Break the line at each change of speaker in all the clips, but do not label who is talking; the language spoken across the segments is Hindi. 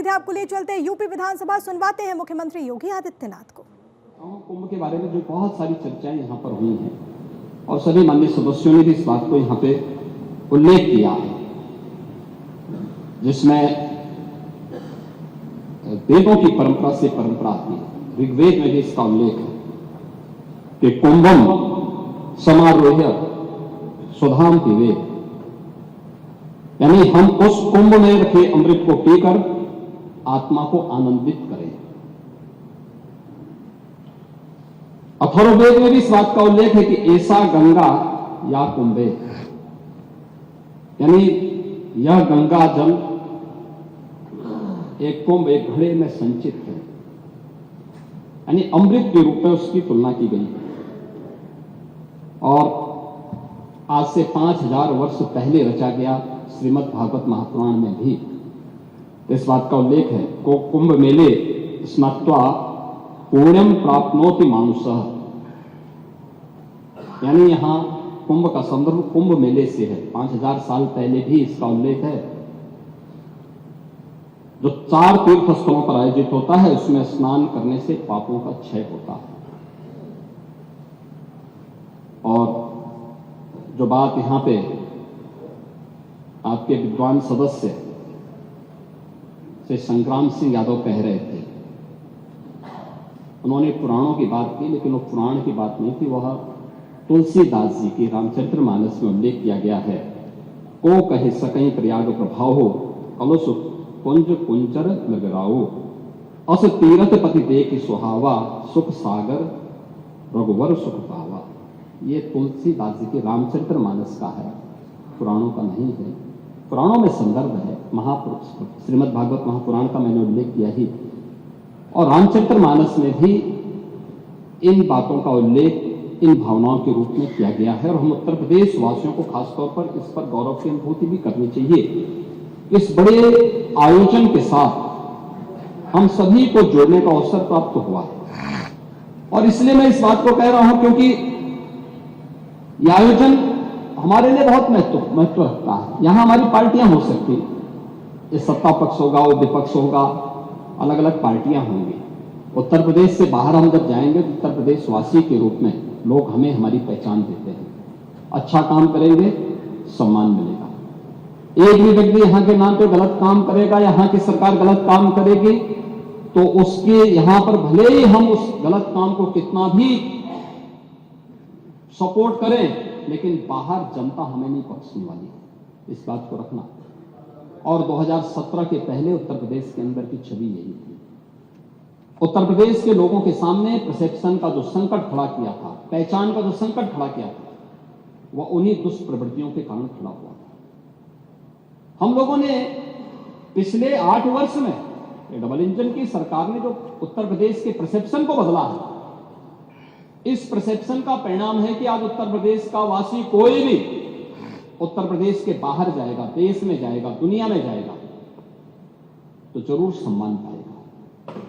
सीधे आपको ले चलते हैं यूपी विधानसभा, सुनवाते हैं मुख्यमंत्री योगी आदित्यनाथ को।
कुंभ के बारे में जो बहुत सारी चर्चाएं यहाँ पर हुई हैं और सभी माननीय सदस्यों ने भी इस बात को यहाँ पे उल्लेख किया है, जिसमें वेदों की परंपरा से परंपरा आती है। ऋग्वेद में भी इसका उल्लेख है कि कुंभम समारोह्य सुधाम पिबेत, यानी हम उस कुंभ में रखे अमृत को पीकर आत्मा को आनंदित करें। अथर्ववेद में भी इस बात का उल्लेख है कि ऐसा गंगा या कुंभे, यानी यह गंगा जल एक कुंभ एक घड़े में संचित है, यानी अमृत के रूप में उसकी तुलना की गई। और आज से 5000 वर्ष पहले रचा गया श्रीमद् भागवत महापुराण में भी इस बात का उल्लेख है को कुंभ मेले स्नात्वा पुण्यम प्राप्नोति मानुषः, यानी यहां कुंभ का संदर्भ कुंभ मेले से है। 5000 साल पहले भी इसका उल्लेख है। जो 4 तीर्थ स्थलों पर आयोजित होता है उसमें स्नान करने से पापों का क्षय होता है। और जो बात यहां पे आपके विद्वान सदस्य से संग्राम सिंह यादव कह रहे थे, उन्होंने पुराणों की बात की, लेकिन वो पुराण की बात नहीं थी, वह तुलसीदास जी की रामचरितमानस में उल्लेख किया गया है। को कहे सकई प्रयाग प्रभाव कलश कुंज कुंचर लगराओ, अस तीरथ पति दे की सुहावा सुख सागर रघुवर सुख पावा। ये तुलसीदास जी के रामचरितमानस का है, पुराणों का नहीं है। पुराणों में संदर्भ है, महापुरुष श्रीमद् भागवत महापुराण का मैंने उल्लेख किया ही, और रामचरितमानस में भी इन बातों का उल्लेख इन भावनाओं के रूप में किया गया है। और हम उत्तर प्रदेश वासियों को खासतौर पर इस पर गौरव की अनुभूति भी करनी चाहिए। इस बड़े आयोजन के साथ हम सभी को जोड़ने का अवसर प्राप्त हुआ, और इसलिए मैं इस बात को कह रहा हूं क्योंकि यह आयोजन हमारे लिए बहुत महत्व रखता है। यहां हमारी पार्टियां हो सकती, ये सत्ता पक्ष होगा, वो विपक्ष होगा, अलग अलग पार्टियां होंगी। उत्तर प्रदेश से बाहर हम जब जाएंगे तो उत्तर प्रदेश वासी के रूप में लोग हमें हमारी पहचान देते हैं। अच्छा काम करेंगे, सम्मान मिलेगा। एक भी व्यक्ति यहां के नाम पे गलत काम करेगा, यहां की सरकार गलत काम करेगी, तो उसके यहां पर भले ही हम उस गलत काम को कितना भी सपोर्ट करें, लेकिन बाहर जनता हमें नहीं बख्शने वाली। इस बात को रखना। और 2017 के पहले उत्तर प्रदेश के अंदर की छवि यही थी। उत्तर प्रदेश के लोगों के सामने परसेप्शन का जो संकट खड़ा किया था, पहचान का जो संकट खड़ा किया था, वह उन्हीं दुष्प्रवृत्तियों के कारण खड़ा हुआ था। हम लोगों ने पिछले 8 वर्ष में डबल इंजन की सरकार ने जो उत्तर प्रदेश के परसेप्शन को बदला है, इस परसेप्शन का परिणाम है कि आज उत्तर प्रदेश का वासी कोई भी उत्तर प्रदेश के बाहर जाएगा, देश में जाएगा, दुनिया में जाएगा, तो जरूर सम्मान पाएगा।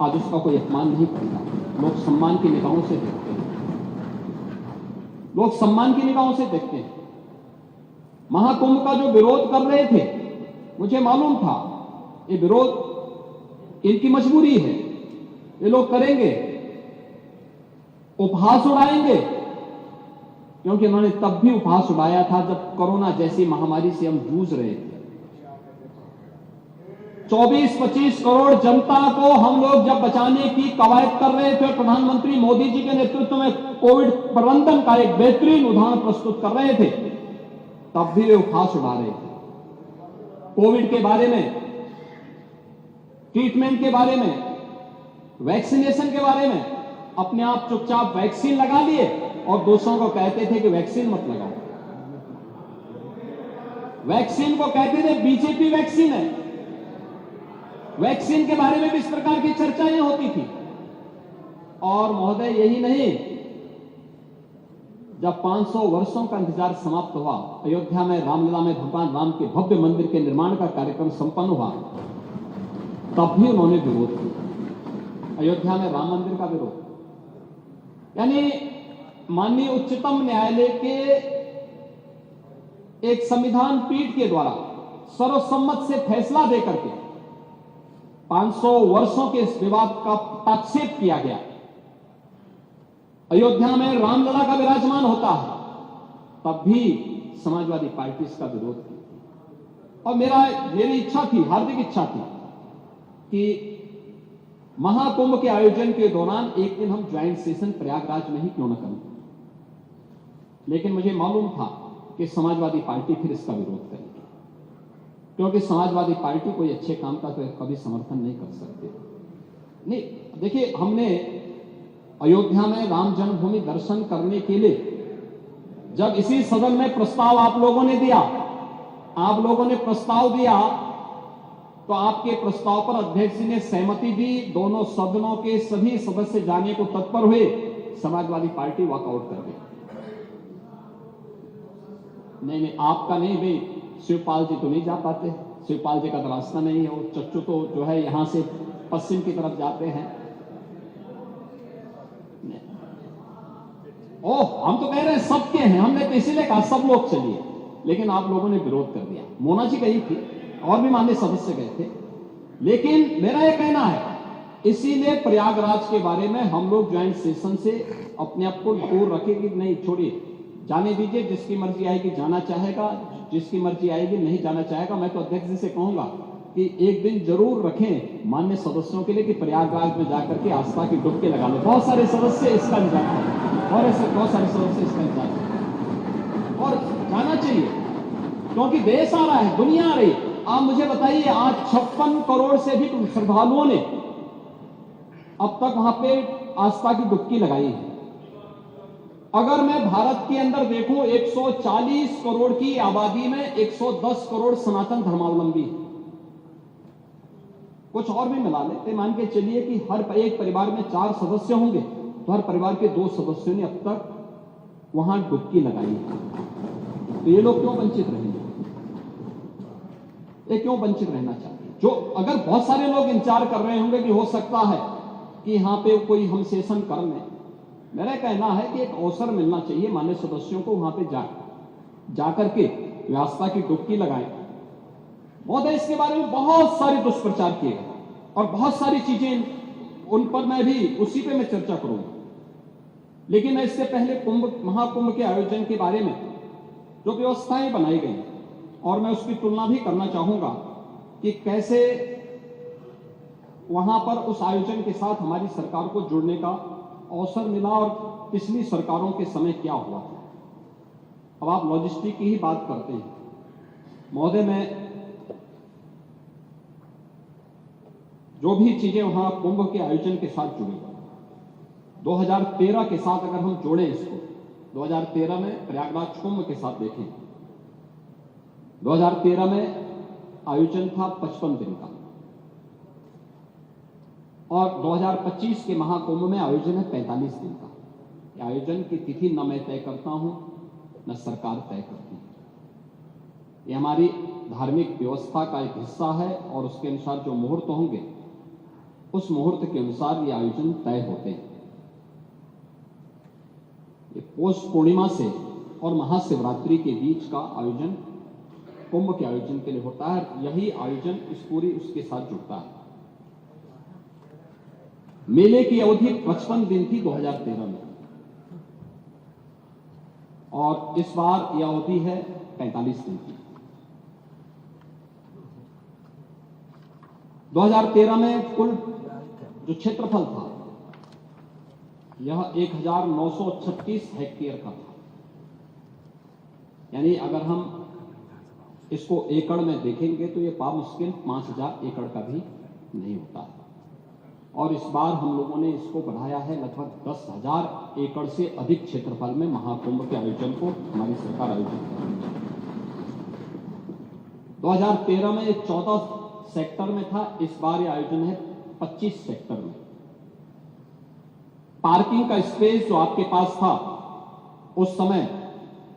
आज उसका कोई अपमान नहीं करता। लोग सम्मान की निगाहों से देखते हैं, लोग सम्मान की निगाहों से देखते हैं। महाकुंभ का जो विरोध कर रहे थे, मुझे मालूम था ये विरोध इनकी मजबूरी है, ये लोग करेंगे, उपहास उड़ाएंगे, क्योंकि उन्होंने तब भी उपहास उड़ाया था जब कोरोना जैसी महामारी से हम जूझ रहे थे। 24-25 करोड़ जनता को हम लोग जब बचाने की कवायद कर रहे थे, प्रधानमंत्री मोदी जी के नेतृत्व में कोविड प्रबंधन का एक बेहतरीन उदाहरण प्रस्तुत कर रहे थे, तब भी वे उपहास उड़ा रहे थे। कोविड के बारे में, ट्रीटमेंट के बारे में, वैक्सीनेशन के बारे में अपने आप चुपचाप वैक्सीन लगा लिए और दूसरों को कहते थे कि वैक्सीन मत लगाओ। वैक्सीन को कहते थे बीजेपी वैक्सीन है। वैक्सीन के बारे में भी इस प्रकार की चर्चाएं होती थी। और महोदय यही नहीं, जब 500 वर्षों का इंतजार समाप्त हुआ, अयोध्या में रामलला में भगवान राम के भव्य मंदिर के निर्माण का कार्यक्रम संपन्न हुआ, तब भी उन्होंने विरोध किया। अयोध्या में राम मंदिर का विरोध, यानी माननीय उच्चतम न्यायालय के एक संविधान पीठ के द्वारा सर्वसम्मत से फैसला देकर के 500 वर्षों के इस विवाद का पक्षेप किया गया। अयोध्या में रामलला का विराजमान होता है, तब भी समाजवादी पार्टी इसका विरोध की और मेरी इच्छा थी, हार्दिक इच्छा थी कि महाकुंभ के आयोजन के दौरान एक दिन हम ज्वाइंट सेशन प्रयागराज में ही क्यों न करें, लेकिन मुझे मालूम था कि समाजवादी पार्टी फिर इसका विरोध करेगी, क्योंकि समाजवादी पार्टी कोई अच्छे काम का तो कभी समर्थन नहीं कर सकते। नहीं, देखिए, हमने अयोध्या में राम जन्मभूमि दर्शन करने के लिए जब इसी सदन में प्रस्ताव आप लोगों ने प्रस्ताव दिया तो आपके प्रस्ताव पर अध्यक्ष जी ने सहमति दी, दोनों सदनों के सभी सदस्य जाने को तत्पर हुए, समाजवादी पार्टी वॉकआउट कर गई। नहीं, आपका नहीं भाई, शिवपाल जी तो नहीं जा पाते, शिवपाल जी का तो रास्ता नहीं है, वो चच्चू तो जो है यहां से पश्चिम की तरफ जाते हैं। हम तो कह रहे हैं सबके हैं, हमने तो इसीलिए कहा सब लोग चलिए, लेकिन आप लोगों ने विरोध कर दिया। मोना जी गई थी और भी माननीय सदस्य गए थे, लेकिन मेरा यह कहना है, इसीलिए प्रयागराज के बारे में हम लोग ज्वाइंट सेशन से अपने आप को दूर रखें कि नहीं, छोड़िए, जाने दीजिए, जिसकी मर्जी आएगी जाना चाहेगा, जिसकी मर्जी आएगी नहीं जाना चाहेगा। मैं तो अध्यक्ष जी से कहूंगा कि एक दिन जरूर रखें मान्य सदस्यों के लिए कि प्रयागराज में जाकर के आस्था की डुबकी लगा ले। बहुत सारे सदस्य इसका इंतजार करें और ऐसे बहुत सारे सदस्य इसका इंतजार करें और जाना चाहिए, क्योंकि देश आ रहा है, दुनिया आ रही है। आप मुझे बताइए, आज 56 करोड़ से भी श्रद्धालुओं ने अब तक वहां पे आस्था की डुबकी लगाई है। अगर मैं भारत के अंदर देखूं, 140 करोड़ की आबादी में 110 करोड़ सनातन धर्मावलंबी, कुछ और भी मिला लेते, मान के चलिए कि हर एक परिवार में 4 सदस्य होंगे, तो हर परिवार के 2 सदस्यों ने अब तक वहां डुबकी लगाई है। तो ये लोग क्यों वंचित रहेंगे? ये क्यों वंचित रहना चाहते हैं? जो अगर बहुत सारे लोग इंतजार कर रहे होंगे कि हो सकता है कि यहां पे कोई हम सेशन कर लें, मेरा कहना है कि एक अवसर मिलना चाहिए मान्य सदस्यों को, वहां पे जाकर के व्यवस्था की डुबकी लगाएं। महोदय, इसके बारे में बहुत सारे दुष्प्रचार किए गए और बहुत सारी चीजें, उन पर मैं भी उसी पे मैं चर्चा करूंगा, लेकिन मैं इससे पहले महाकुंभ के आयोजन के बारे में जो व्यवस्थाएं बनाई गई और मैं उसकी तुलना भी करना चाहूंगा कि कैसे वहां पर उस आयोजन के साथ हमारी सरकार को जुड़ने का अवसर मिला और पिछली सरकारों के समय क्या हुआ था। अब आप लॉजिस्टिक की ही बात करते हैं महोदय, मैं जो भी चीजें वहां कुंभ के आयोजन के साथ जुड़ी, 2013 के साथ अगर हम जोड़ें इसको, 2013 में प्रयागराज कुंभ के साथ देखें, 2013 में आयोजन था 55 दिन का और 2025 के महाकुंभ में आयोजन है 45 दिन का। आयोजन की तिथि न मैं तय करता हूं न सरकार तय करती है, ये हमारी धार्मिक व्यवस्था का एक हिस्सा है और उसके अनुसार जो मुहूर्त होंगे उस मुहूर्त के अनुसार ये आयोजन तय होते हैं। ये पौष पूर्णिमा से और महाशिवरात्रि के बीच का आयोजन कुंभ के आयोजन के लिए होता है, यही आयोजन इस पूरी उसके साथ जुड़ता है। मेले की अवधि 55 दिन थी 2013 में और इस बार यह अवधि है 45 दिन की। 2013 में कुल जो क्षेत्रफल था यह 1936 हेक्टेयर का था, यानी अगर हम इसको एकड़ में देखेंगे तो यह मुश्किल 5000 एकड़ का भी नहीं होता। और इस बार हम लोगों ने इसको बढ़ाया है, लगभग 10,000 एकड़ से अधिक क्षेत्रफल में महाकुंभ के आयोजन को हमारी सरकार आयोजित कर रही है। 2013 में 14 सेक्टर में था, इस बार ये आयोजन है 25 सेक्टर में। पार्किंग का स्पेस जो आपके पास था उस समय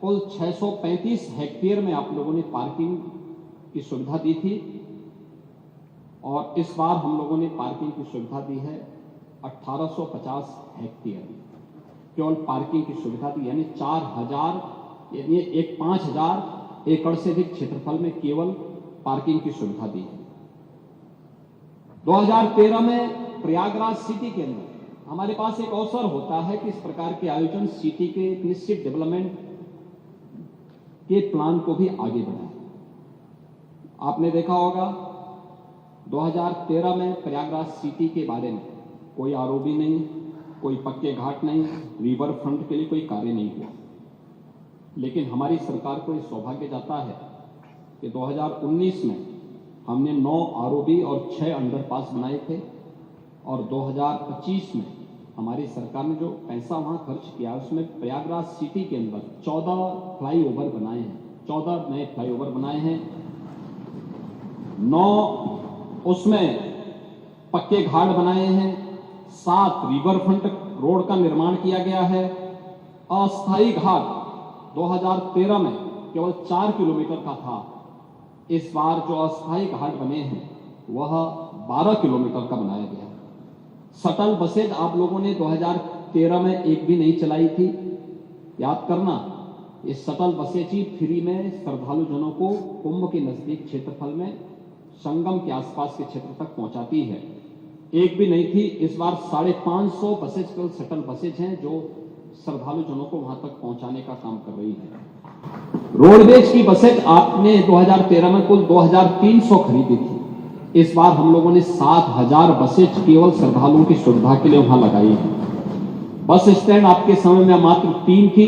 कुल 635 हेक्टेयर में आप लोगों ने पार्किंग की सुविधा दी थी और इस बार हम लोगों ने पार्किंग की सुविधा दी है 1850 हेक्टेयर में, केवल पार्किंग की सुविधा दी, यानी 4000 यानी 5000 एकड़ से अधिक क्षेत्रफल में केवल पार्किंग की सुविधा दी है। 2013 में प्रयागराज सिटी के अंदर हमारे पास एक अवसर होता है कि इस प्रकार के आयोजन सिटी के निश्चित डेवलपमेंट के प्लान को भी आगे बढ़ाएं। आपने देखा होगा 2013 में प्रयागराज सिटी के बारे में कोई आरओबी नहीं, कोई पक्के घाट नहीं, रिवर फ्रंट के लिए कोई कार्य नहीं हुआ। लेकिन हमारी सरकार को ये सौभाग्य जाता है कि 2019 में हमने 9 आरओबी और 6 अंडरपास बनाए थे और 2025 में हमारी सरकार ने जो पैसा वहां खर्च किया उसमें प्रयागराज सिटी के अंदर 14 फ्लाईओवर बनाए हैं, 14 नए फ्लाईओवर बनाए हैं, 9 उसमें पक्के घाट बनाए हैं, 7 रिवर फ्रंट रोड का निर्माण किया गया है। अस्थायी घाट 2013 में केवल 4 किलोमीटर का था, इस बार जो अस्थायी घाट बने हैं वह 12 किलोमीटर का बनाया गया। शटल बसेज आप लोगों ने 2013 में एक भी नहीं चलाई थी, याद करना। ये शटल बसेज ही फ्री में श्रद्धालु जनों को कुंभ के नजदीक क्षेत्रफल में संगम के आसपास के क्षेत्र तक पहुंचाती है, एक भी नहीं थी। इस बार 550 बसेज केवल शटल बसेज हैं जो श्रद्धालु जनों को वहां तक पहुंचाने का काम कर रही है। रोडवेज की बसेज आपने 2013 में कुल 2300 खरीदी थी, इस बार हम लोगों ने 7000 बसेज केवल श्रद्धालुओं की सुविधा के लिए वहां लगाई है। बस स्टैंड आपके समय में मात्र 3 थी,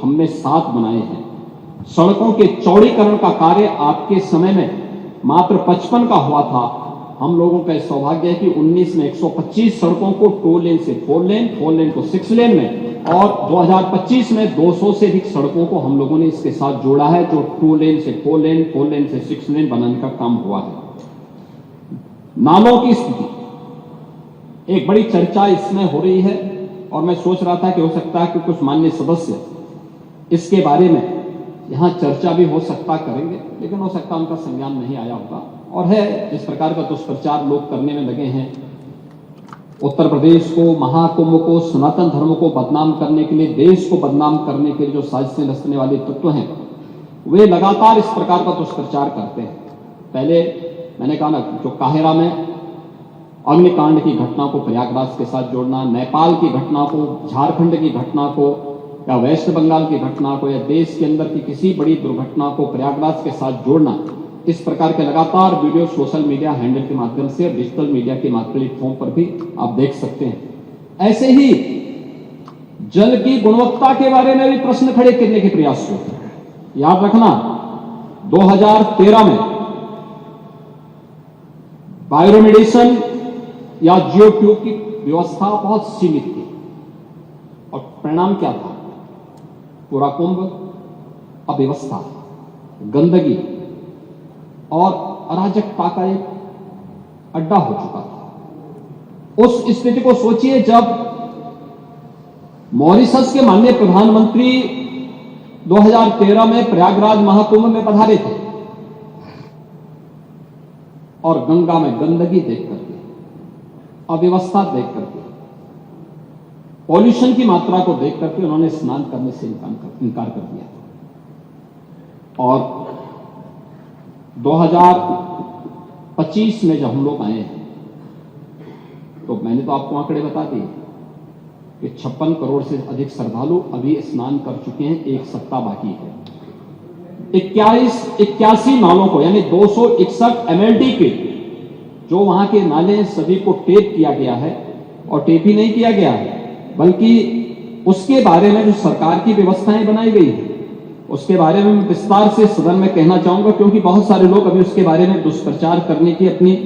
हमने 7 बनाए हैं। सड़कों के चौड़ीकरण का कार्य आपके समय में मात्र 55 का हुआ था, हम लोगों का सौभाग्य है कि 19 में 125 सड़कों को 2 लेन से 4 लेन, 4 लेन को 6 लेन में, और 2025 में 200 से अधिक सड़कों को हम लोगों ने इसके साथ जोड़ा है, जो 2 लेन से 4 लेन, 4 लेन से 6 लेन बनाने का काम हुआ है। नालों की स्थिति, एक बड़ी चर्चा इसमें हो रही है और मैं सोच रहा था कि हो सकता है कि कुछ माननीय सदस्य इसके बारे में यहां चर्चा भी हो सकता करेंगे, लेकिन हो सकता उनका संज्ञान नहीं आया होगा। और है जिस प्रकार का दुष्प्रचार लोग करने में लगे हैं, उत्तर प्रदेश को, महाकुंभ को, सनातन धर्म को बदनाम करने के लिए, देश को बदनाम करने के लिए जो साजिशें रचने वाले तत्व हैं, वे लगातार इस प्रकार का दुष्प्रचार करते हैं। पहले मैंने कहा ना, जो काहिरा में अग्निकांड की घटना को प्रयागराज के साथ जोड़ना, नेपाल की घटना को, झारखंड की घटना को, या वेस्ट बंगाल की घटना को, या देश के अंदर की किसी बड़ी दुर्घटना को प्रयागराज के साथ जोड़ना, इस प्रकार के लगातार वीडियो सोशल मीडिया हैंडल के माध्यम से, डिजिटल मीडिया के प्लेटफॉर्म पर भी आप देख सकते हैं। ऐसे ही जल की गुणवत्ता के बारे में भी प्रश्न खड़े करने के प्रयास हुए। याद रखना 2013 में बायोरेमेडिएशन या जियो ट्यूब की व्यवस्था बहुत सीमित थी और परिणाम क्या था? पूरा कुंभ अव्यवस्था, गंदगी और अराजकता का एक अड्डा हो चुका था। उस स्थिति को सोचिए जब मॉरिशस के माननीय प्रधानमंत्री 2013 में प्रयागराज महाकुंभ में पधारे थे और गंगा में गंदगी देख करके, अव्यवस्था देख करके, पॉल्यूशन की मात्रा को देख करके उन्होंने स्नान करने से इनकार कर दिया। और 2025 में जब हम लोग आए हैं तो मैंने तो आपको आंकड़े बता दिए कि 56 करोड़ से अधिक श्रद्धालु अभी स्नान कर चुके हैं, एक सप्ताह बाकी है। 81 नालों को, यानी 261 MLD के जो वहां के नाले हैं सभी को टेप किया गया है, और टेप ही नहीं किया गया है बल्कि उसके बारे में जो सरकार की व्यवस्थाएं बनाई गई है उसके बारे में मैं विस्तार से सदन में कहना चाहूंगा, क्योंकि बहुत सारे लोग अभी उसके बारे में दुष्प्रचार करने की अपनी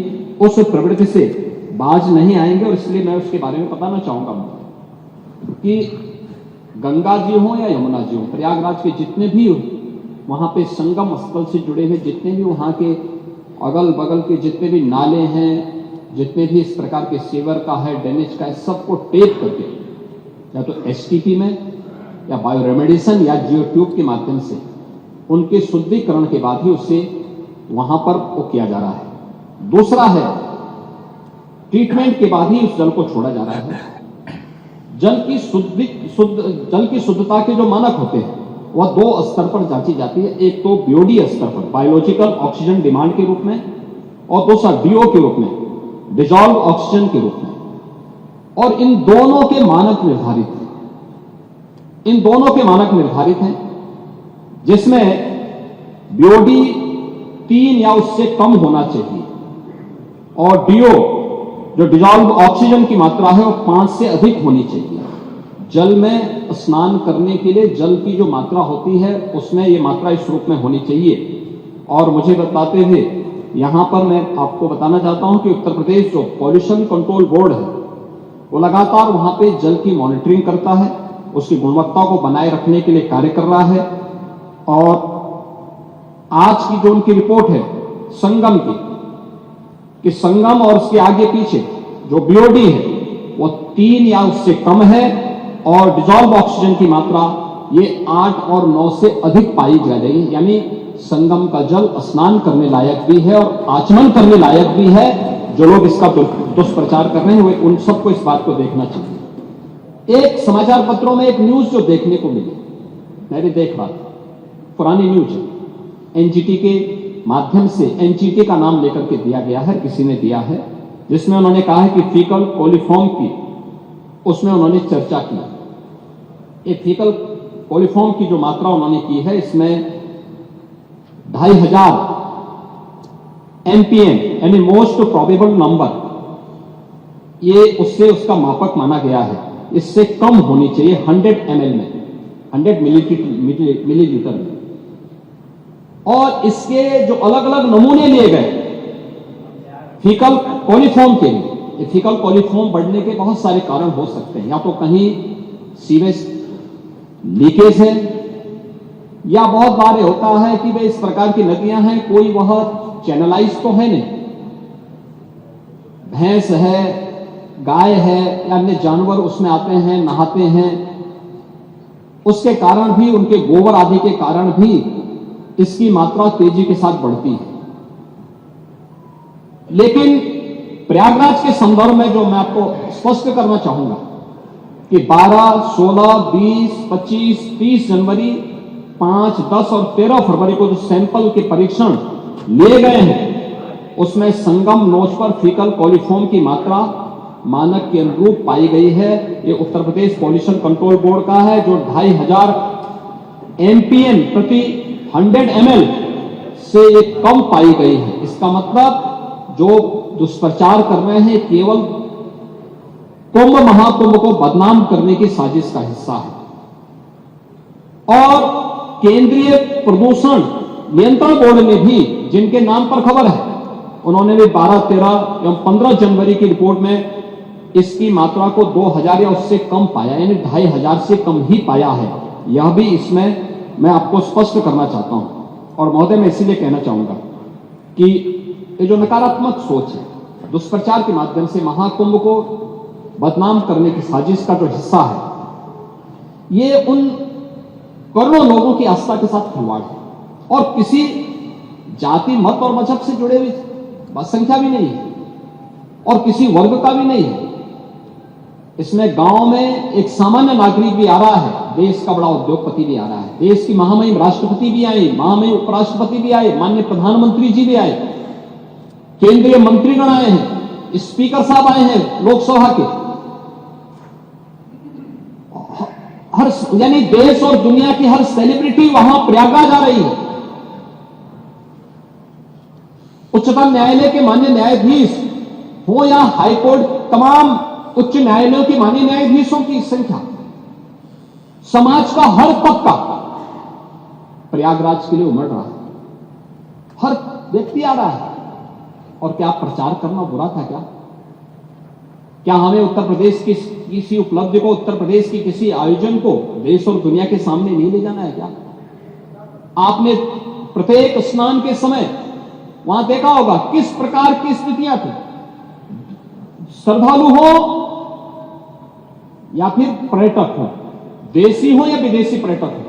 उस प्रवृत्ति से बाज नहीं आएंगे, और इसलिए मैं उसके बारे में बताना चाहूंगा कि गंगा जी हो या यमुना जी हो, प्रयागराज के जितने भी वहां पे संगम स्थल से जुड़े हुए जितने भी वहां के अगल बगल के जितने भी नाले हैं, जितने भी इस प्रकार के सीवर का है, ड्रेनेज का है, सबको टेप करके या तो STP में या बायोरेमेडिएशन या जियो ट्यूब के माध्यम से उनके शुद्धिकरण के बाद ही उसे वहां पर वो किया जा रहा है। दूसरा है ट्रीटमेंट के बाद ही उस जल को छोड़ा जा रहा है। जल की शुद्धता के जो मानक होते हैं वह 2 स्तर पर जांची जाती है। एक तो BOD स्तर पर, बायोलॉजिकल ऑक्सीजन डिमांड के रूप में, और दूसरा DO के रूप में, डिजॉल्व ऑक्सीजन के रूप में, और इन दोनों के मानक निर्धारित हैं। इन दोनों के मानक निर्धारित हैं, जिसमें बीओडी 3 या उससे कम होना चाहिए, और डीओ जो डिजॉल्व ऑक्सीजन की मात्रा है वो 5 से अधिक होनी चाहिए। जल में स्नान करने के लिए जल की जो मात्रा होती है उसमें ये मात्रा इस रूप में होनी चाहिए। और मुझे बताते हुए यहां पर मैं आपको बताना चाहता हूं कि उत्तर प्रदेश जो पॉल्यूशन कंट्रोल बोर्ड है वो लगातार वहां पे जल की मॉनिटरिंग करता है, उसकी गुणवत्ता को बनाए रखने के लिए कार्य कर रहा है। और आज की जो उनकी रिपोर्ट है संगम की, कि संगम और उसके आगे पीछे जो बीओडी है वो 3 या उससे कम है, और डिजॉल्व ऑक्सीजन की मात्रा ये 8 और 9 से अधिक पाई जा रही है। यानी संगम का जल स्नान करने लायक भी है और आचमन करने लायक भी है। जो लोग इसका दुष्प्रचार कर रहे हैं वे उन सबको इस बात को देखना चाहिए। एक समाचार पत्रों में एक न्यूज जो देखने को मिली, मैं भी देख रहा था, पुरानी न्यूज है, एनजीटी के माध्यम से, एनजीटी का नाम लेकर के दिया गया है, किसी ने दिया है, जिसमें उन्होंने कहा है कि फीकल कोलिफॉर्म की, उसमें उन्होंने चर्चा की। एक फीकल कोलिफॉर्म की जो मात्रा उन्होंने की है इसमें 2500 एमपीएम यानी मोस्ट प्रोबेबल नंबर, ये उससे उसका मापक माना गया है। इससे कम होनी चाहिए 100 ml में, 100 मिलीलीटर में। और इसके जो अलग अलग नमूने लिए गए फीकल कोलिफॉर्म के लिए, ये फीकल कोलिफॉर्म बढ़ने के बहुत सारे कारण हो सकते हैं। या तो कहीं सीवेज लीकेज है, या बहुत बार होता है कि भाई इस प्रकार की नदियां हैं, कोई वह चैनलाइज तो है नहीं, भैंस है, गाय है या अन्य जानवर उसमें आते हैं, नहाते हैं, उसके कारण भी, उनके गोबर आदि के कारण भी इसकी मात्रा तेजी के साथ बढ़ती है। लेकिन प्रयागराज के संदर्भ में जो मैं आपको स्पष्ट करना चाहूंगा कि 12, 16, 20, 25, 30 जनवरी, 5, 10 और 13 फरवरी को जो सैंपल के परीक्षण लिए गए हैं उसमें संगम नोच पर फीकल कोलिफॉर्म की मात्रा मानक के अनुरूप पाई गई है। ये Uttar Pradesh pollution control board का है, जो 2500 एमपीएम प्रति 100 ml से ये कम पाई गई है। इसका मतलब जो दुष्प्रचार कर रहे हैं केवल कुंभ महाकुंभ को बदनाम करने की साजिश का हिस्सा है। और केंद्रीय प्रदूषण नियंत्रण बोर्ड ने भी, जिनके नाम पर खबर है, उन्होंने भी 12, 13 एवं 15 जनवरी की रिपोर्ट में इसकी मात्रा को 2000 या उससे कम पाया, यानी 2500 से कम ही पाया है। यह भी इसमें मैं आपको स्पष्ट करना चाहता हूं। और महोदय, मैं इसीलिए कहना चाहूंगा कि ये जो नकारात्मक सोच है, दुष्प्रचार के माध्यम से महाकुंभ को बदनाम करने की साजिश का जो हिस्सा है, ये उन करोड़ों लोगों की आस्था के साथ खिलवाड़ है। और किसी जाति, मत और मजहब से जुड़े हुई संख्या भी नहीं है, और किसी वर्ग का भी नहीं है। इसमें गांव में एक सामान्य नागरिक भी आ रहा है, देश का बड़ा उद्योगपति भी आ रहा है, देश की महामहिम राष्ट्रपति भी आए, महामहिम उपराष्ट्रपति भी आए, माननीय प्रधानमंत्री जी भी आए, केंद्रीय मंत्रीगण आए हैं, स्पीकर साहब आए हैं लोकसभा के, हर, यानी देश और दुनिया की हर सेलिब्रिटी वहां प्रयागराज आ रही है। उच्चतम न्यायालय के माननीय न्यायाधीश हो या हाईकोर्ट, तमाम उच्च न्यायालयों के माननीय न्यायाधीशों की संख्या, समाज का हर तबका प्रयागराज के लिए उमड़ रहा है, हर व्यक्ति आ रहा है। और क्या प्रचार करना बुरा था क्या? क्या हमें उत्तर प्रदेश की किसी उपलब्धि को, उत्तर प्रदेश की किसी आयोजन को देश और दुनिया के सामने नहीं ले जाना है क्या? आपने प्रत्येक स्नान के समय वहां देखा होगा किस प्रकार की स्थितियां थी। श्रद्धालु हो या फिर पर्यटक हो, देशी हो या विदेशी पर्यटक हो,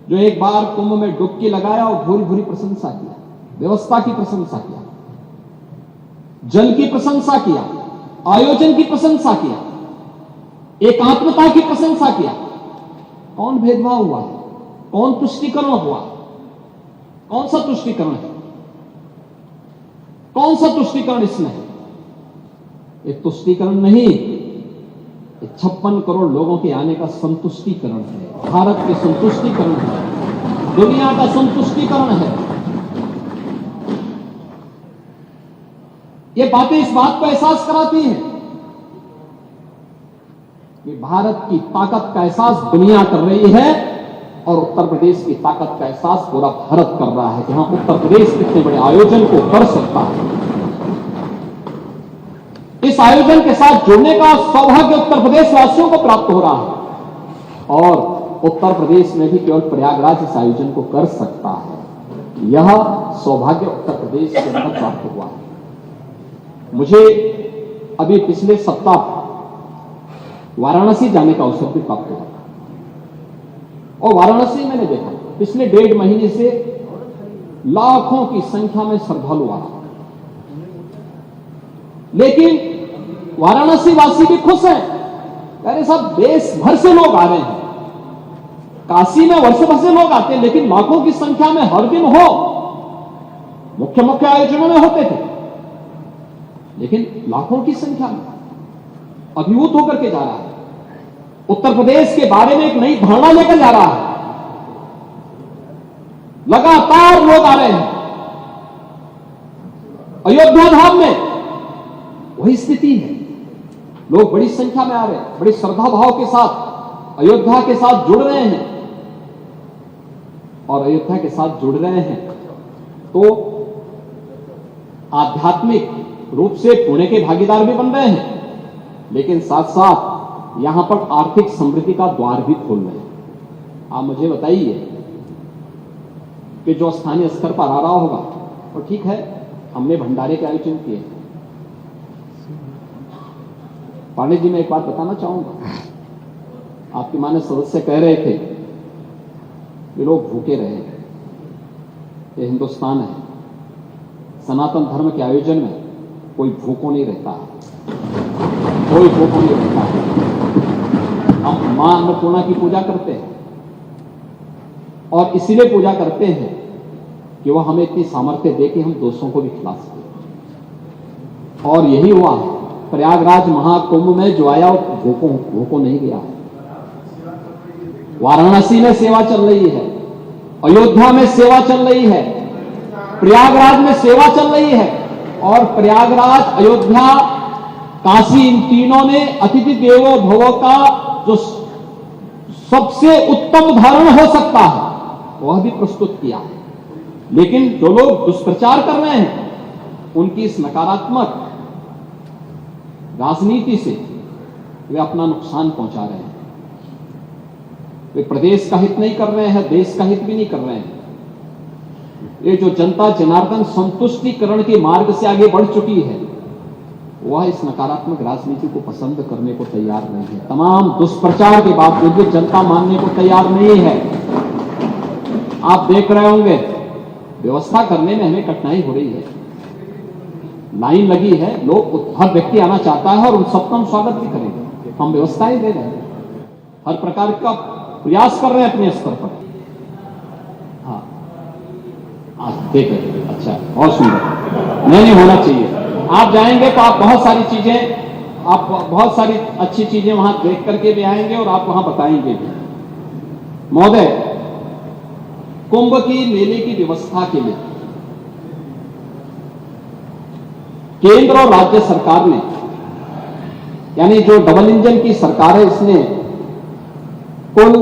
जो एक बार कुंभ में डुबकी लगाया और भूरी भूरी प्रशंसा किया, व्यवस्था की प्रशंसा किया, जल की प्रशंसा किया, आयोजन की प्रशंसा किया, एकात्मता की प्रशंसा किया। कौन भेदभाव हुआ? कौन तुष्टीकरण हुआ? कौन सा तुष्टीकरण है? कौन सा तुष्टीकरण इसमें है? ये तुष्टीकरण नहीं, ये 56 करोड़ लोगों के आने का संतुष्टीकरण है, भारत के संतुष्टीकरण है, दुनिया का संतुष्टीकरण है। ये बातें इस बात को एहसास कराती हैं कि भारत की ताकत का एहसास दुनिया कर रही है और उत्तर प्रदेश की ताकत का एहसास पूरा भारत कर रहा है कि हाँ, उत्तर प्रदेश कितने बड़े आयोजन को कर सकता है। इस आयोजन के साथ जुड़ने का सौभाग्य उत्तर प्रदेश वासियों को प्राप्त हो रहा है और उत्तर प्रदेश में भी केवल प्रयागराज इस आयोजन को कर सकता है। यह सौभाग्य उत्तर प्रदेश के अंदर प्राप्त हुआ है। मुझे अभी पिछले सप्ताह वाराणसी जाने का अवसर भी प्राप्त हुआ और वाराणसी मैंने देखा पिछले 1.5 महीने से लाखों की संख्या में श्रद्धालु आ रहा, लेकिन वाराणसी वासी भी खुश हैं। अरे साहब, देश भर से लोग आ रहे हैं, काशी में वर्ष भर से लोग आते हैं, लेकिन लाखों की संख्या में हर दिन हो, मुख्य मुख्य आयोजनों में होते थे, लेकिन लाखों की संख्या में अभिभूत होकर के जा रहा है। उत्तर प्रदेश के बारे में एक नई धारणा लेकर जा रहा है। लगातार लोग आ रहे हैं। अयोध्या धाम में वही स्थिति है, लोग बड़ी संख्या में आ रहे हैं, बड़ी श्रद्धा भाव के साथ अयोध्या के साथ जुड़ रहे हैं और अयोध्या के साथ जुड़ रहे हैं तो आध्यात्मिक रूप से पुण्य के भागीदार भी बन रहे हैं, लेकिन साथ साथ यहां पर आर्थिक समृद्धि का द्वार भी खोल रहे हैं। आप मुझे बताइए कि जो स्थानीय स्तर पर आ रहा होगा तो ठीक है, हमने भंडारे के आयोजन किए। पांडे जी, मैं एक बात बताना चाहूंगा, आपके माननीय सदस्य कह रहे थे कि लोग भूखे रहे। ये हिंदुस्तान है, सनातन धर्म के आयोजन में कोई भूखों नहीं रहता, कोई भूखों नहीं रहता है। हम मां अन्नपूर्णा की पूजा करते हैं और इसीलिए पूजा करते हैं कि वह हमें इतनी सामर्थ्य दे कि हम दोस्तों को भी खिला सकें। और यही हुआ है, प्रयागराज महाकुंभ में जो आया वो भूखों नहीं गया है। वाराणसी में सेवा चल रही है, अयोध्या में सेवा चल रही है, प्रयागराज में सेवा चल रही है और प्रयागराज, अयोध्या, काशी, इन तीनों ने अतिथि देवो भव का जो सबसे उत्तम उदाहरण हो सकता है वह भी प्रस्तुत किया है। लेकिन जो लोग दुष्प्रचार कर रहे हैं उनकी इस नकारात्मक राजनीति से वे अपना नुकसान पहुंचा रहे हैं। वे प्रदेश का हित नहीं कर रहे हैं, देश का हित भी नहीं कर रहे हैं। ये जो जनता जनार्दन संतुष्टिकरण के मार्ग से आगे बढ़ चुकी है वह इस नकारात्मक राजनीति को पसंद करने को तैयार नहीं है। तमाम दुष्प्रचार के बावजूद भी जनता मानने को तैयार नहीं है। आप देख रहे होंगे व्यवस्था करने में हमें कठिनाई हो रही है, लाइन लगी है, लोग, हर व्यक्ति आना चाहता है और उन सबका हम स्वागत भी करेंगे। हम व्यवस्थाएं दे रहे हैं, हर प्रकार का प्रयास कर रहे हैं अपने स्तर पर। हाँ, आप देख रहे हैं, अच्छा, बहुत सुंदर, नहीं होना चाहिए। आप जाएंगे तो आप बहुत सारी चीजें, आप बहुत सारी अच्छी चीजें वहां देख करके भी आएंगे और आप वहां बताएंगे भी। महोदय, कुंभ की मेले की व्यवस्था के लिए केंद्र और राज्य सरकार ने, यानी जो डबल इंजन की सरकार है, इसने कुल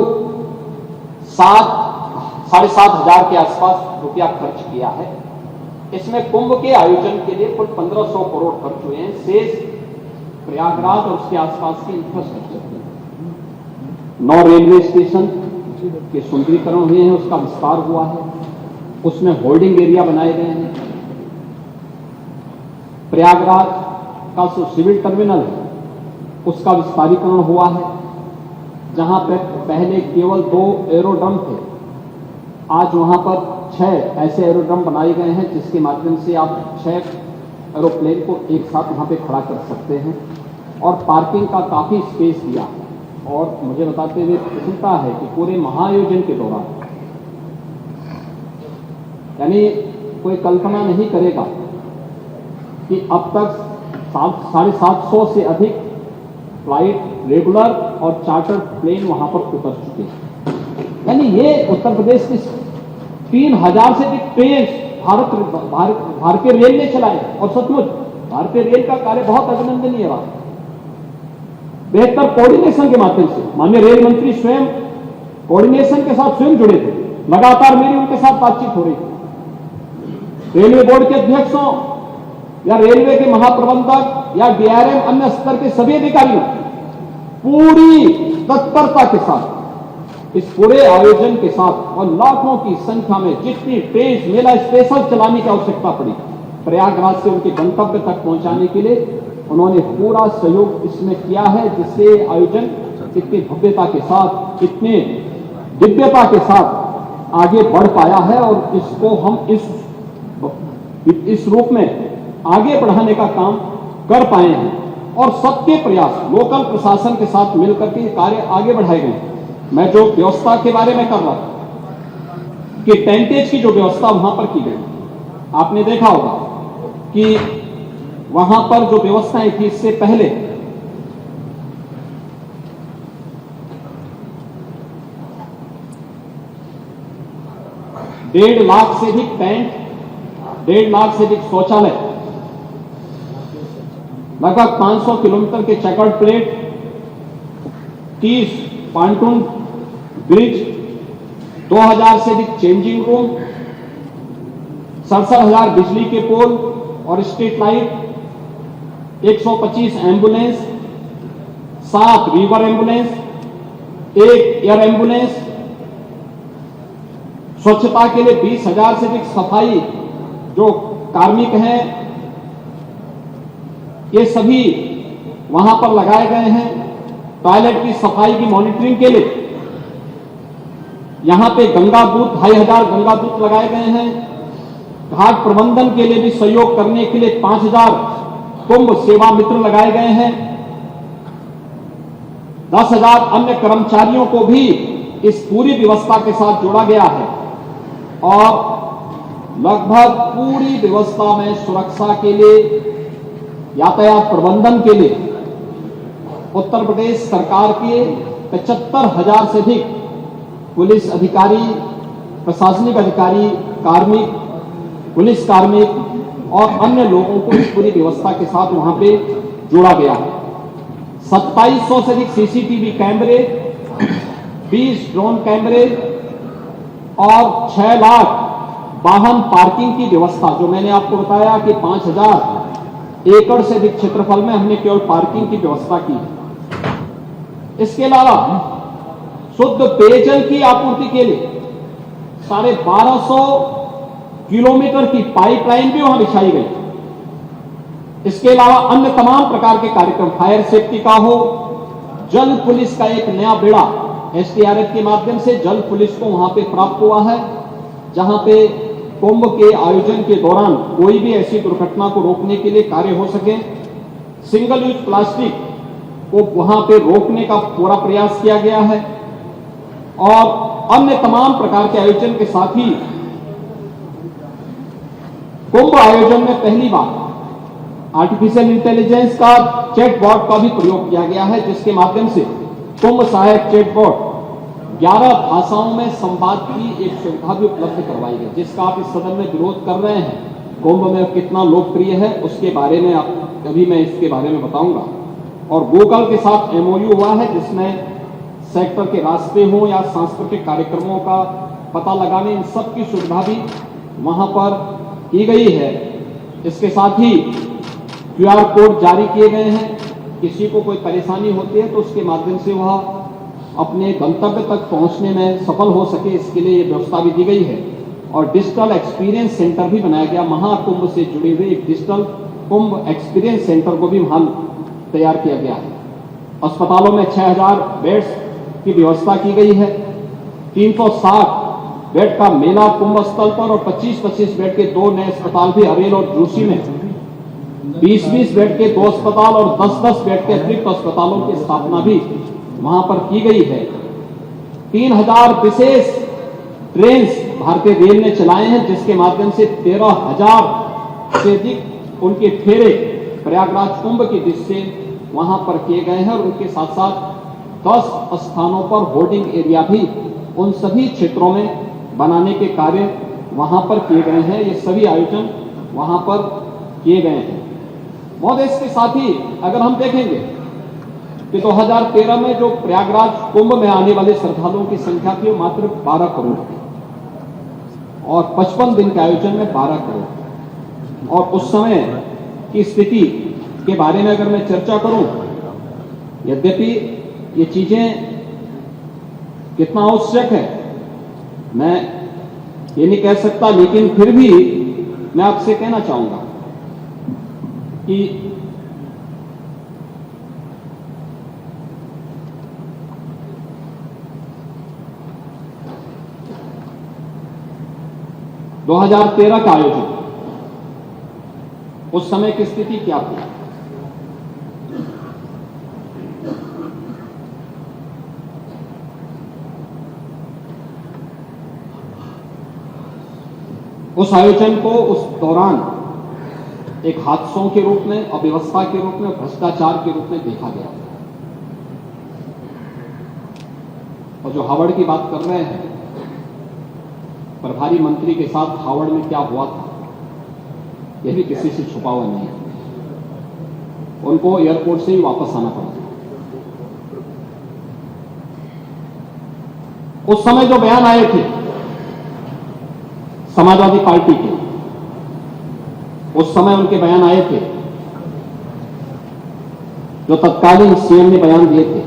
7,500 के आसपास रुपया खर्च किया है। इसमें कुंभ के आयोजन के लिए कुल 1500 करोड़ खर्च हुए हैं। शेष प्रयागराज और उसके आसपास के इंफ्रास्ट्रक्चर के 9 रेलवे स्टेशन के सुंदरीकरण हुए हैं, उसका विस्तार हुआ है, उसमें होल्डिंग एरिया बनाए गए हैं। प्रयागराज का जो सिविल टर्मिनल है उसका विस्तारीकरण हुआ है, जहां पर पहले केवल 2 एरोड्रम थे, आज वहां पर 6 ऐसे एरोड्रम बनाए गए हैं जिसके माध्यम से आप 6 एरोप्लेन को एक साथ वहां पे खड़ा कर सकते हैं और पार्किंग का काफी स्पेस दिया। और मुझे बताते हुए प्रसन्नता है कि पूरे महाआयोजन के दौरान, यानी कोई कल्पना नहीं करेगा कि अब तक 750 से अधिक फ्लाइट रेगुलर और चार्टर प्लेन वहां पर उतर चुके हैं। यानी ये उत्तर प्रदेश की 3000 से अधिक ट्रेन भारतीय रेल ने चलाए और सचमुच भारतीय रेल का कार्य बहुत अभिनंदनीय रहा। बेहतर कोऑर्डिनेशन के माध्यम से माननीय रेल मंत्री स्वयं कोऑर्डिनेशन के साथ स्वयं जुड़े थे, लगातार मेरी उनके साथ बातचीत हो रही थी। रेलवे बोर्ड के अध्यक्षों या रेलवे के महाप्रबंधक या डीआरएम अन्य स्तर के सभी अधिकारियों पूरी तत्परता के साथ इस पूरे आयोजन के साथ और लाखों की संख्या में जितनी ट्रेन मेला स्पेशल चलाने की आवश्यकता पड़ी प्रयागराज से उनके गंतव्य तक पहुंचाने के लिए उन्होंने पूरा सहयोग इसमें किया है, जिससे आयोजन इतनी भव्यता के साथ इतने दिव्यता के साथ आगे बढ़ पाया है और इसको हम इस रूप में आगे बढ़ाने का काम कर पाए हैं और सबके प्रयास लोकल प्रशासन के साथ मिलकर के कार्य आगे बढ़ाए गए। मैं जो व्यवस्था के बारे में कर रहा था कि टेंटेज की जो व्यवस्था वहां पर की गई, आपने देखा होगा कि वहां पर जो व्यवस्थाएं थी इससे पहले 1.5 लाख से अधिक टेंट, 1.5 लाख से अधिक शौचालय, लगभग 500 किलोमीटर के चेकर्ड प्लेट, 30 पांटून ब्रिज, 2000 से अधिक चेंजिंग रूम, 67,000 बिजली के पोल और street light, 125 ambulance, 7 river ambulance, 1 air ambulance, स्वच्छता के लिए 20,000 से अधिक सफाई जो कार्मिक हैं ये सभी वहां पर लगाए गए हैं। टॉयलेट की सफाई की मॉनिटरिंग के लिए यहां पे गंगा दूत 2,500 गंगा दूत लगाए गए हैं। घाट प्रबंधन के लिए भी सहयोग करने के लिए 5,000 कुंभ सेवा मित्र लगाए गए हैं। 10,000 अन्य कर्मचारियों को भी इस पूरी व्यवस्था के साथ जोड़ा गया है और लगभग पूरी व्यवस्था में सुरक्षा के लिए, यातायात प्रबंधन के लिए उत्तर प्रदेश सरकार के 75,000 से अधिक पुलिस अधिकारी, प्रशासनिक अधिकारी, कार्मिक, पुलिस कार्मिक और अन्य लोगों को इस पूरी व्यवस्था के साथ वहां पे जोड़ा गया है। 2700 से अधिक सीसीटीवी कैमरे, 20 ड्रोन कैमरे और 6 लाख वाहन पार्किंग की व्यवस्था, जो मैंने आपको बताया कि 5,000 एकड़ से अधिक क्षेत्रफल में हमने केवल पार्किंग की व्यवस्था की है। इसके अलावा शुद्ध पेयजल की आपूर्ति के लिए 1250 किलोमीटर की पाइपलाइन भी वहां बिछाई गई। इसके अलावा अन्य तमाम प्रकार के कार्यक्रम, फायर सेफ्टी का हो, जल पुलिस का एक नया बेड़ा एसडीआरएफ के माध्यम से जल पुलिस को वहां पे प्राप्त हुआ है, जहां पे कुंभ के आयोजन के दौरान कोई भी ऐसी दुर्घटना को रोकने के लिए कार्य हो सके। सिंगल यूज प्लास्टिक को वहां पे रोकने का पूरा प्रयास किया गया है और अन्य तमाम प्रकार के आयोजन के साथ ही कुंभ आयोजन में पहली बार आर्टिफिशियल इंटेलिजेंस का चैटबॉट का भी प्रयोग किया गया है, जिसके माध्यम से कुंभ सहायक चैटबॉट 11 भाषाओं में संवाद की एक सुविधा भी उपलब्ध करवाई गई, जिसका आप इस सदन में विरोध कर रहे हैं। कुंभ में कितना लोकप्रिय है उसके बारे में अभी मैं इसके बारे में बताऊंगा। और गूगल के साथ एमओयू हुआ है, जिसमें सेक्टर के रास्ते हों या सांस्कृतिक कार्यक्रमों का पता लगाने, इन सब की सुविधा भी वहां पर की गई है। इसके साथ ही क्यूआर कोड जारी किए गए हैं, किसी को कोई परेशानी होती है तो उसके माध्यम से वह अपने गंतव्य तक पहुंचने में सफल हो सके, इसके लिए ये व्यवस्था भी दी गई है। और डिजिटल एक्सपीरियंस सेंटर भी बनाया गया, महाकुंभ से जुड़े हुए एक डिजिटल कुंभ एक्सपीरियंस सेंटर को भी वहां तैयार किया गया है। अस्पतालों में 6,000 बेड्स की व्यवस्था की गई है। 360 बेड का मेला कुंभ स्थल पर और 25-25 बेड के 2 नए अस्पताल भी अरेल और जोशी में, 20-20 बेड के 2 अस्पताल और 10-10 बेड के अतिरिक्त अस्पतालों की स्थापना भी वहां पर की गई है। 3,000 विशेष ट्रेन भारतीय रेल ने चलाए हैं, जिसके माध्यम से 13,000 से अधिक उनके फेरे प्रयागराज कुंभ की दृश्य वहां पर किए गए हैं और उनके साथ साथ 10 स्थानों पर होर्डिंग एरिया भी उन सभी क्षेत्रों में बनाने के कार्य वहां पर किए गए हैं। ये सभी आयोजन वहां पर किए गए हैं। महोदय, इसके साथ ही अगर हम देखेंगे कि 2013 में जो प्रयागराज कुंभ में आने वाले श्रद्धालुओं की संख्या थी वो मात्र 12 करोड़ थी और 55 दिन के आयोजन में 12 करोड़। और उस समय की स्थिति के बारे में अगर मैं चर्चा करूं, यद्यपि ये चीजें कितना आवश्यक है मैं ये नहीं कह सकता, लेकिन फिर भी मैं आपसे कहना चाहूंगा कि ...2013 का आयोजन उस समय की स्थिति क्या थी? उस आयोजन को उस दौरान एक हादसों के रूप में, अव्यवस्था के रूप में, भ्रष्टाचार के रूप में देखा गया। और जो हावड़ की बात कर रहे हैं, प्रभारी मंत्री के साथ हावड़ में क्या हुआ था यह भी किसी से छुपा हुआ नहीं है। उनको एयरपोर्ट से ही वापस आना पड़ा। उस समय जो बयान आए थे समाजवादी पार्टी के, उस समय उनके बयान आए थे, जो तत्कालीन सीएम ने बयान दिए थे।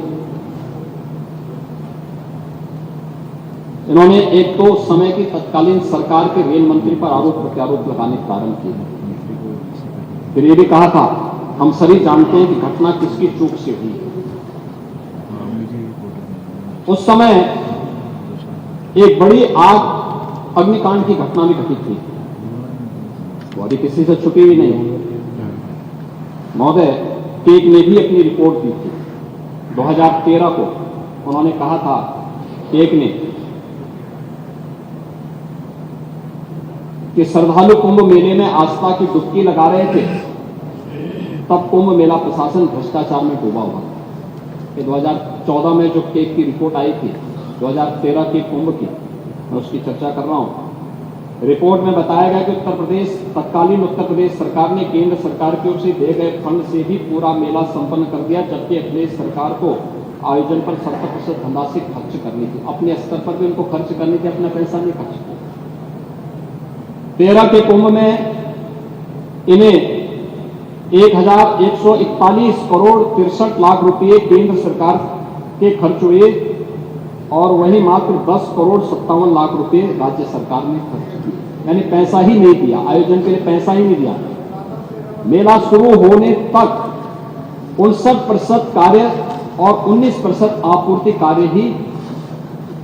इन्होंने एक तो उस समय की तत्कालीन सरकार के रेल मंत्री पर आरोप प्रत्यारोप लगाने प्रारंभ किए। फिर ये भी कहा था, हम सभी जानते हैं कि घटना किसकी चूक से हुई है। उस समय एक बड़ी आग अग्निकांड की घटना भी घटित हुई, वो अभी किसी से छुपी हुई नहीं। महोदय, केक ने भी अपनी रिपोर्ट दी थी 2013 को। उन्होंने कहा था, केक ने, कि श्रद्धालु कुंभ मेले में आस्था की डुबकी लगा रहे थे, तब कुंभ मेला प्रशासन भ्रष्टाचार में डूबा हुआ था। कि 2014 में जो केक की रिपोर्ट आई थी 2013 के कुंभ की, मैं उसकी चर्चा कर रहा हूं। रिपोर्ट में बताया गया कि तत्कालीन उत्तर प्रदेश सरकार ने केंद्र सरकार की ओर से दिए गए फंड से भी पूरा मेला संपन्न कर दिया, जबकि अखिलेश सरकार को आयोजन पर 70% धनराशि खर्च करनी थी। अपने स्तर पर भी उनको खर्च करनी थी, अपना पैसा नहीं खर्च किया। 13 के कुंभ में इन्हें 1141 करोड़ 63 लाख रुपए केंद्र सरकार के खर्च हुए और वहीं मात्र 10 करोड़ 57 लाख रुपए राज्य सरकार ने खर्च किए। यानी पैसा ही नहीं दिया, आयोजन के लिए पैसा ही नहीं दिया। मेला शुरू होने तक 59% कार्य और 19% आपूर्ति कार्य ही,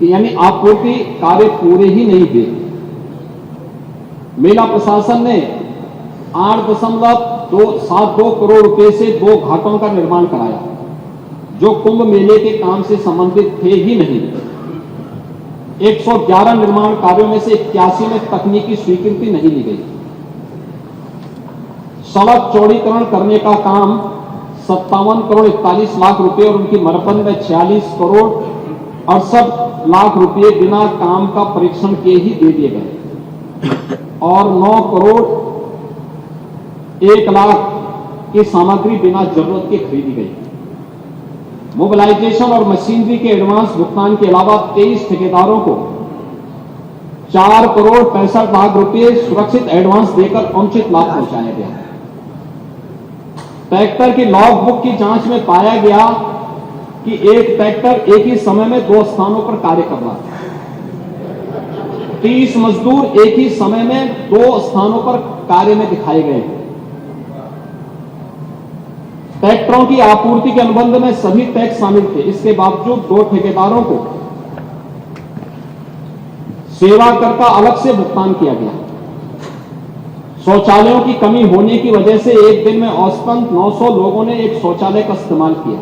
यानी आपूर्ति कार्य पूरे ही नहीं हुए। मेला प्रशासन ने 8.272 करोड़ रुपए से 2 घाटों का निर्माण कराया, जो कुंभ मेले के काम से संबंधित थे ही नहीं। 111 निर्माण कार्यों में से 81 में तकनीकी स्वीकृति नहीं ली गई। सड़क चौड़ीकरण करने का काम 57 करोड़ 41 लाख रुपए और उनकी मरम्मत में 46 करोड़ 68 लाख रुपए बिना काम का परीक्षण किए ही दे दिए गए और 9 करोड़ 1 लाख की सामग्री बिना जरूरत के खरीदी गई। मोबिलाइजेशन और मशीनरी के एडवांस भुगतान के अलावा 23 ठेकेदारों को 4 करोड़ 65 लाख रुपए सुरक्षित एडवांस देकर अनुचित लाभ पहुंचाया गया। ट्रैक्टर की लॉग बुक की जांच में पाया गया कि एक ट्रैक्टर एक ही समय में 2 स्थानों पर कार्य कर रहा था। 30 मजदूर एक ही समय में 2 स्थानों पर कार्य में दिखाए गए। ट्रैक्टरों की आपूर्ति के अनुबंध में सभी टैक्स शामिल थे। इसके बावजूद 2 ठेकेदारों को सेवा कर का अलग से भुगतान किया गया। शौचालयों की कमी होने की वजह से एक दिन में औसतन 900 लोगों ने एक शौचालय का इस्तेमाल किया।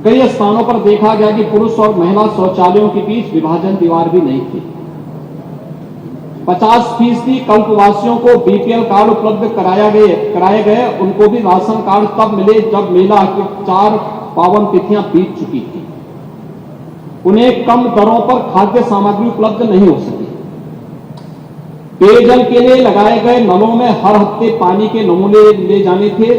कई स्थानों पर देखा गया कि पुरुष और महिला शौचालयों के बीच विभाजन दीवार भी नहीं थी। 50% कल्पवासियों को बीपीएल कार्ड उपलब्ध कराए गए। उनको भी राशन कार्ड तब मिले जब मेला की 4 पावन तिथियां बीत चुकी थी। उन्हें कम दरों पर खाद्य सामग्री उपलब्ध नहीं हो सकी। पेयजल के लिए लगाए गए नलों में हर हफ्ते पानी के नमूने ले जाने थे।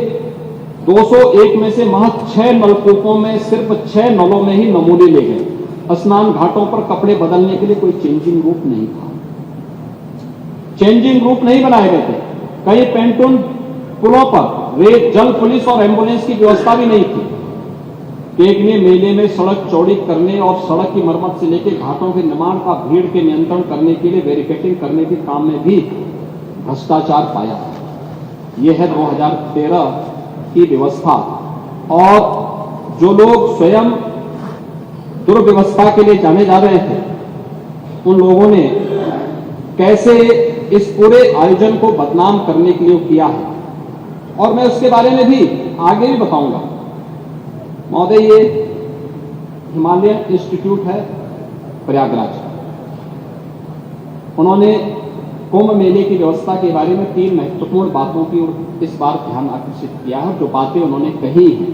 201 में से महज 6 नलकूपों में सिर्फ 6 नलों में ही नमूने ले गए। स्नान घाटों पर कपड़े बदलने के लिए कोई चेंजिंग रूम नहीं था। चेंजिंग रूम नहीं बनाए गए थे। कई पेंटून पुलों पर रेत, जल पुलिस और एम्बुलेंस की व्यवस्था भी नहीं थी। केक ने मेले में सड़क चौड़ी करने और सड़क की मरम्मत से लेकर घाटों के निर्माण का भीड़ के नियंत्रण करने के लिए बैरिकेडिंग करने के काम में भी भ्रष्टाचार पाया। यह है 2013 की व्यवस्था। और जो लोग स्वयं दुर्व्यवस्था के लिए जाने जा रहे थे, उन लोगों ने कैसे इस पूरे आयोजन को बदनाम करने के लिए किया है, और मैं उसके बारे में भी आगे भी बताऊंगा। महोदय, ये हिमालयन इंस्टीट्यूट है प्रयागराज। उन्होंने कुंभ मेले की व्यवस्था के बारे में 3 महत्वपूर्ण बातों की ओर इस बार ध्यान आकर्षित किया है। जो बातें उन्होंने कही हैं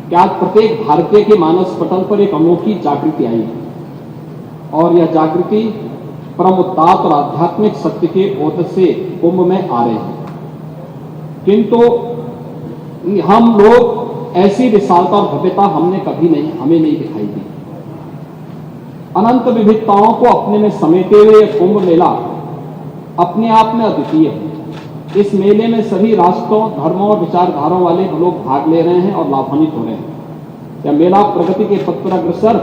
कि आज प्रत्येक भारतीय के मानस पटल पर एक अनोखी जागृति आई है, और यह जागृति परम उदात्त और आध्यात्मिक सत्य के बोध से कुंभ में आ रहे हैं। किंतु हम लोग ऐसी विशालता और भव्यता हमें नहीं दिखाई दी। अनंत विविधताओं को अपने में समेटे हुए कुंभ मेला अपने आप में अद्वितीय है। इस मेले में सभी राष्ट्रों, धर्मों और विचारधाराओं वाले लोग भाग ले रहे हैं और लाभान्वित हो रहे हैं। यह मेला प्रगति के पथ पर अग्रसर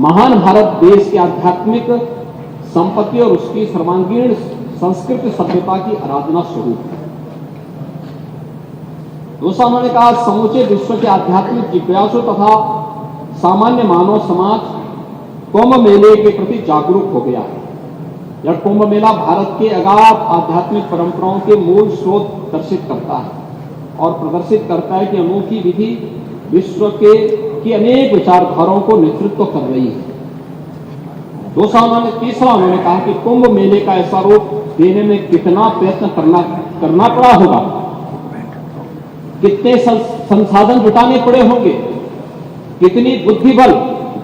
महान भारत देश की आध्यात्मिक संपत्ति और उसकी सर्वांगीण संस्कृति सभ्यता की आराधना स्वरूप है। दूसरा, उन्होंने कहा, समूचे विश्व के आध्यात्मिक जिज्ञासु तथा सामान्य मानव समाज कुंभ मेले के प्रति जागरूक हो गया है। यह कुंभ मेला भारत के अगाध आध्यात्मिक परंपराओं के मूल स्रोत दर्शित करता है और प्रदर्शित करता है कि अनोखी विधि विश्व की अनेक विचारधाराओं को नेतृत्व कर रही है। तीसरा, उन्होंने कहा कि कुंभ मेले का ऐसा रूप देने में कितना प्रयत्न करना पड़ा होगा, कितने संसाधन जुटाने पड़े होंगे, कितनी बुद्धिबल,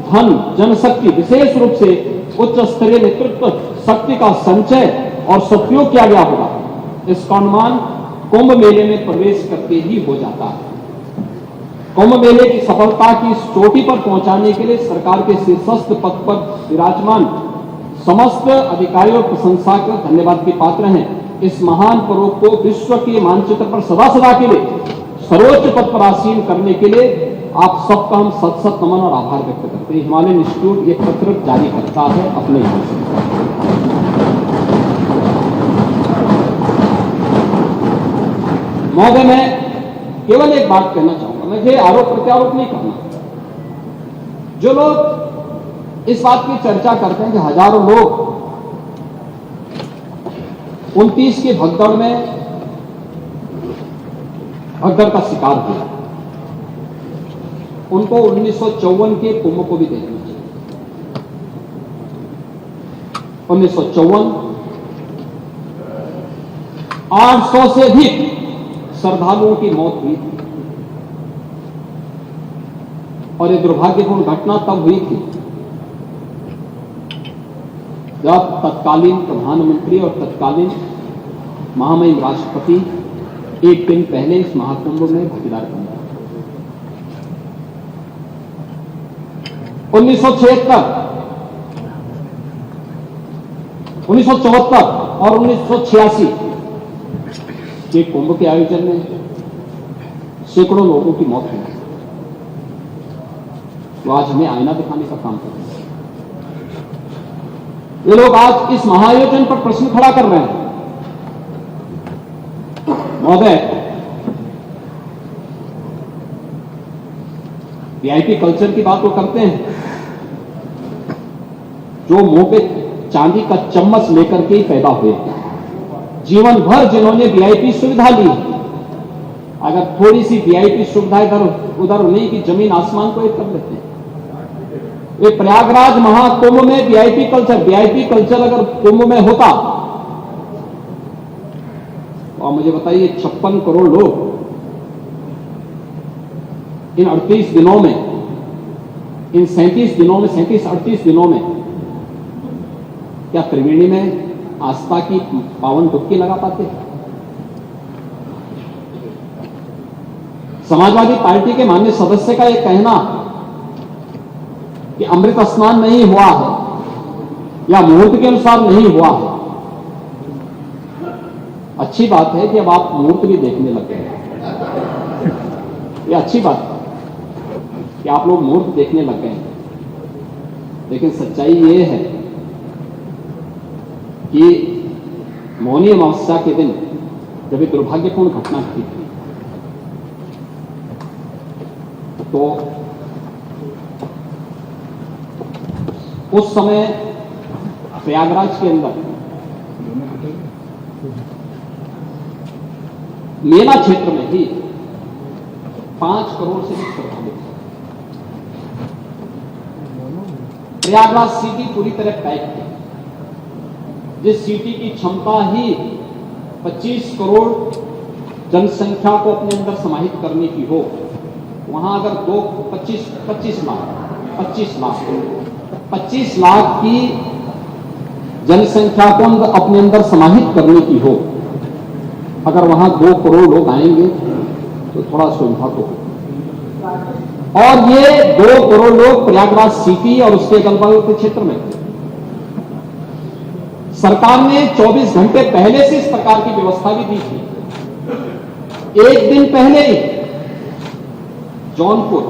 धन, जनशक्ति, विशेष रूप से उच्च स्तरीय नेतृत्व शक्ति का संचय और सदुपयोग किया गया होगा। इसका अनुमान कुंभ मेले में प्रवेश करके ही हो जाता है। कुंभ मेले की सफलता की चोटी पर पहुंचाने के लिए सरकार के शीर्षस्थ पद पर विराजमान समस्त अधिकारियों और प्रशंसा के धन्यवाद के पात्र हैं। इस महान पर्व को विश्व के मानचित्र पर सदा के लिए सर्वोच्च पद पर आसीन करने के लिए आप सबका हम सत नमन और आभार व्यक्त करते हैं। हिमालयन इंस्टीट्यूट एक पत्र जारी करता है अपने यहाँ से। महोदय, मैं केवल एक बात कहना चाहूंगा, मुझे आरोप प्रत्यारोप नहीं करना। जो लोग इस बात की चर्चा करते हैं कि हजारों लोग 29 की भगदड़ में भगदड़ का शिकार हुए, उनको 1954 के कुंभ को भी देखना चाहिए। 1954 800 से अधिक श्रद्धालुओं की मौत हुई थी, और यह दुर्भाग्यपूर्ण घटना तब हुई थी जब तत्कालीन प्रधानमंत्री और तत्कालीन महामहिम राष्ट्रपति एक दिन पहले इस महाकुंभ में भागीदार बन गए। 1976, 1974 और 1986 के कुंभ के आयोजन में सैकड़ों लोगों की मौत हुई। तो आज हमें आईना दिखाने का काम कर रहे हैं। ये लोग आज इस महाआयोजन पर प्रश्न खड़ा कर रहे हैं। महोदय, वीआईपी कल्चर की बात वो करते हैं जो मुंह पे चांदी का चम्मच लेकर के ही पैदा हुए, जीवन भर जिन्होंने वीआईपी सुविधा ली। अगर थोड़ी सी वीआईपी सुविधा इधर उधर नहीं की जमीन आसमान को एक कर लेते हैं। ये प्रयागराज महाकुंभ में वीआईपी कल्चर अगर कुंभ में होता और मुझे बताइए 56 करोड़ लोग इन 38 दिनों में, इन 37 दिनों में, 37-38 दिनों में क्या त्रिवेणी में आस्था की पावन डुबकी लगा पाते? समाजवादी पार्टी के माननीय सदस्य का यह कहना कि अमृत स्नान नहीं हुआ है या मुहूर्त के अनुसार नहीं हुआ है, अच्छी बात है कि अब आप मुहूर्त भी देखने लग गए। यह अच्छी बात है कि आप लोग मुहूर्त देखने लग गए, लेकिन सच्चाई ये है कि मौनी अमावस्या के दिन जब एक दुर्भाग्यपूर्ण घटना घटी थी, तो उस समय प्रयागराज के अंदर मेला क्षेत्र में ही 5 करोड़ से भी श्रद्धालु थे। प्रयागराज सिटी पूरी तरह पैक थी। जिस सिटी की क्षमता ही 25 करोड़ जनसंख्या को अपने अंदर समाहित करने की हो, वहां अगर 25 लाख की जनसंख्या को अपने अंदर समाहित करने की हो, अगर वहां 2 करोड़ लोग आएंगे तो थोड़ा सुविधा तो हो। और ये 2 करोड़ लोग प्रयागराज सिटी और उसके अगल बगल के क्षेत्र में थे। सरकार ने 24 घंटे पहले से इस प्रकार की व्यवस्था भी दी थी। एक दिन पहले ही जौनपुर,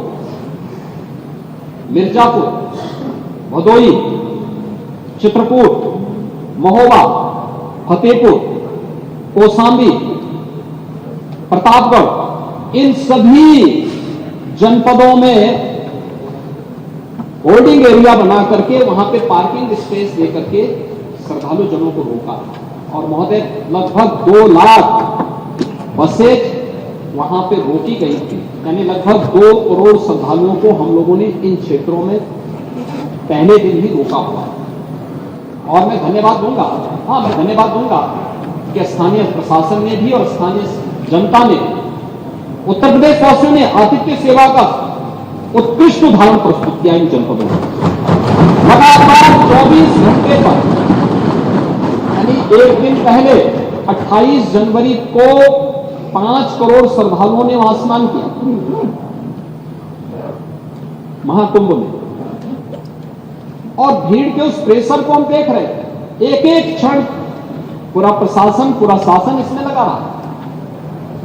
मिर्जापुर, भदोई, चित्रकूट, महोबा, फतेहपुर, कौशाम्बी, प्रतापगढ़, इन सभी जनपदों में होल्डिंग एरिया बना करके वहां पे पार्किंग स्पेस दे करके श्रद्धालु जनों को रोका। और महोदय, लगभग 2 लाख बसें वहां पे रोकी गई थी, यानी लगभग 2 करोड़ श्रद्धालुओं को हम लोगों ने इन क्षेत्रों में पहले दिन ही रोका हुआ। और मैं धन्यवाद दूंगा कि स्थानीय प्रशासन ने भी और स्थानीय जनता ने, उत्तर प्रदेश वासियों ने आतिथ्य सेवा का उत्कृष्ट उदाहरण प्रस्तुत किया इन जनपदों में। लगातार 24 घंटे पर, यानी एक दिन पहले 28 जनवरी को 5 करोड़ श्रद्धालुओं ने वहां स्नान किया महाकुंभ में। और भीड़ के उस प्रेशर को हम देख रहे थे। एक एक क्षण पूरा प्रशासन, पूरा शासन इसमें लगा रहा,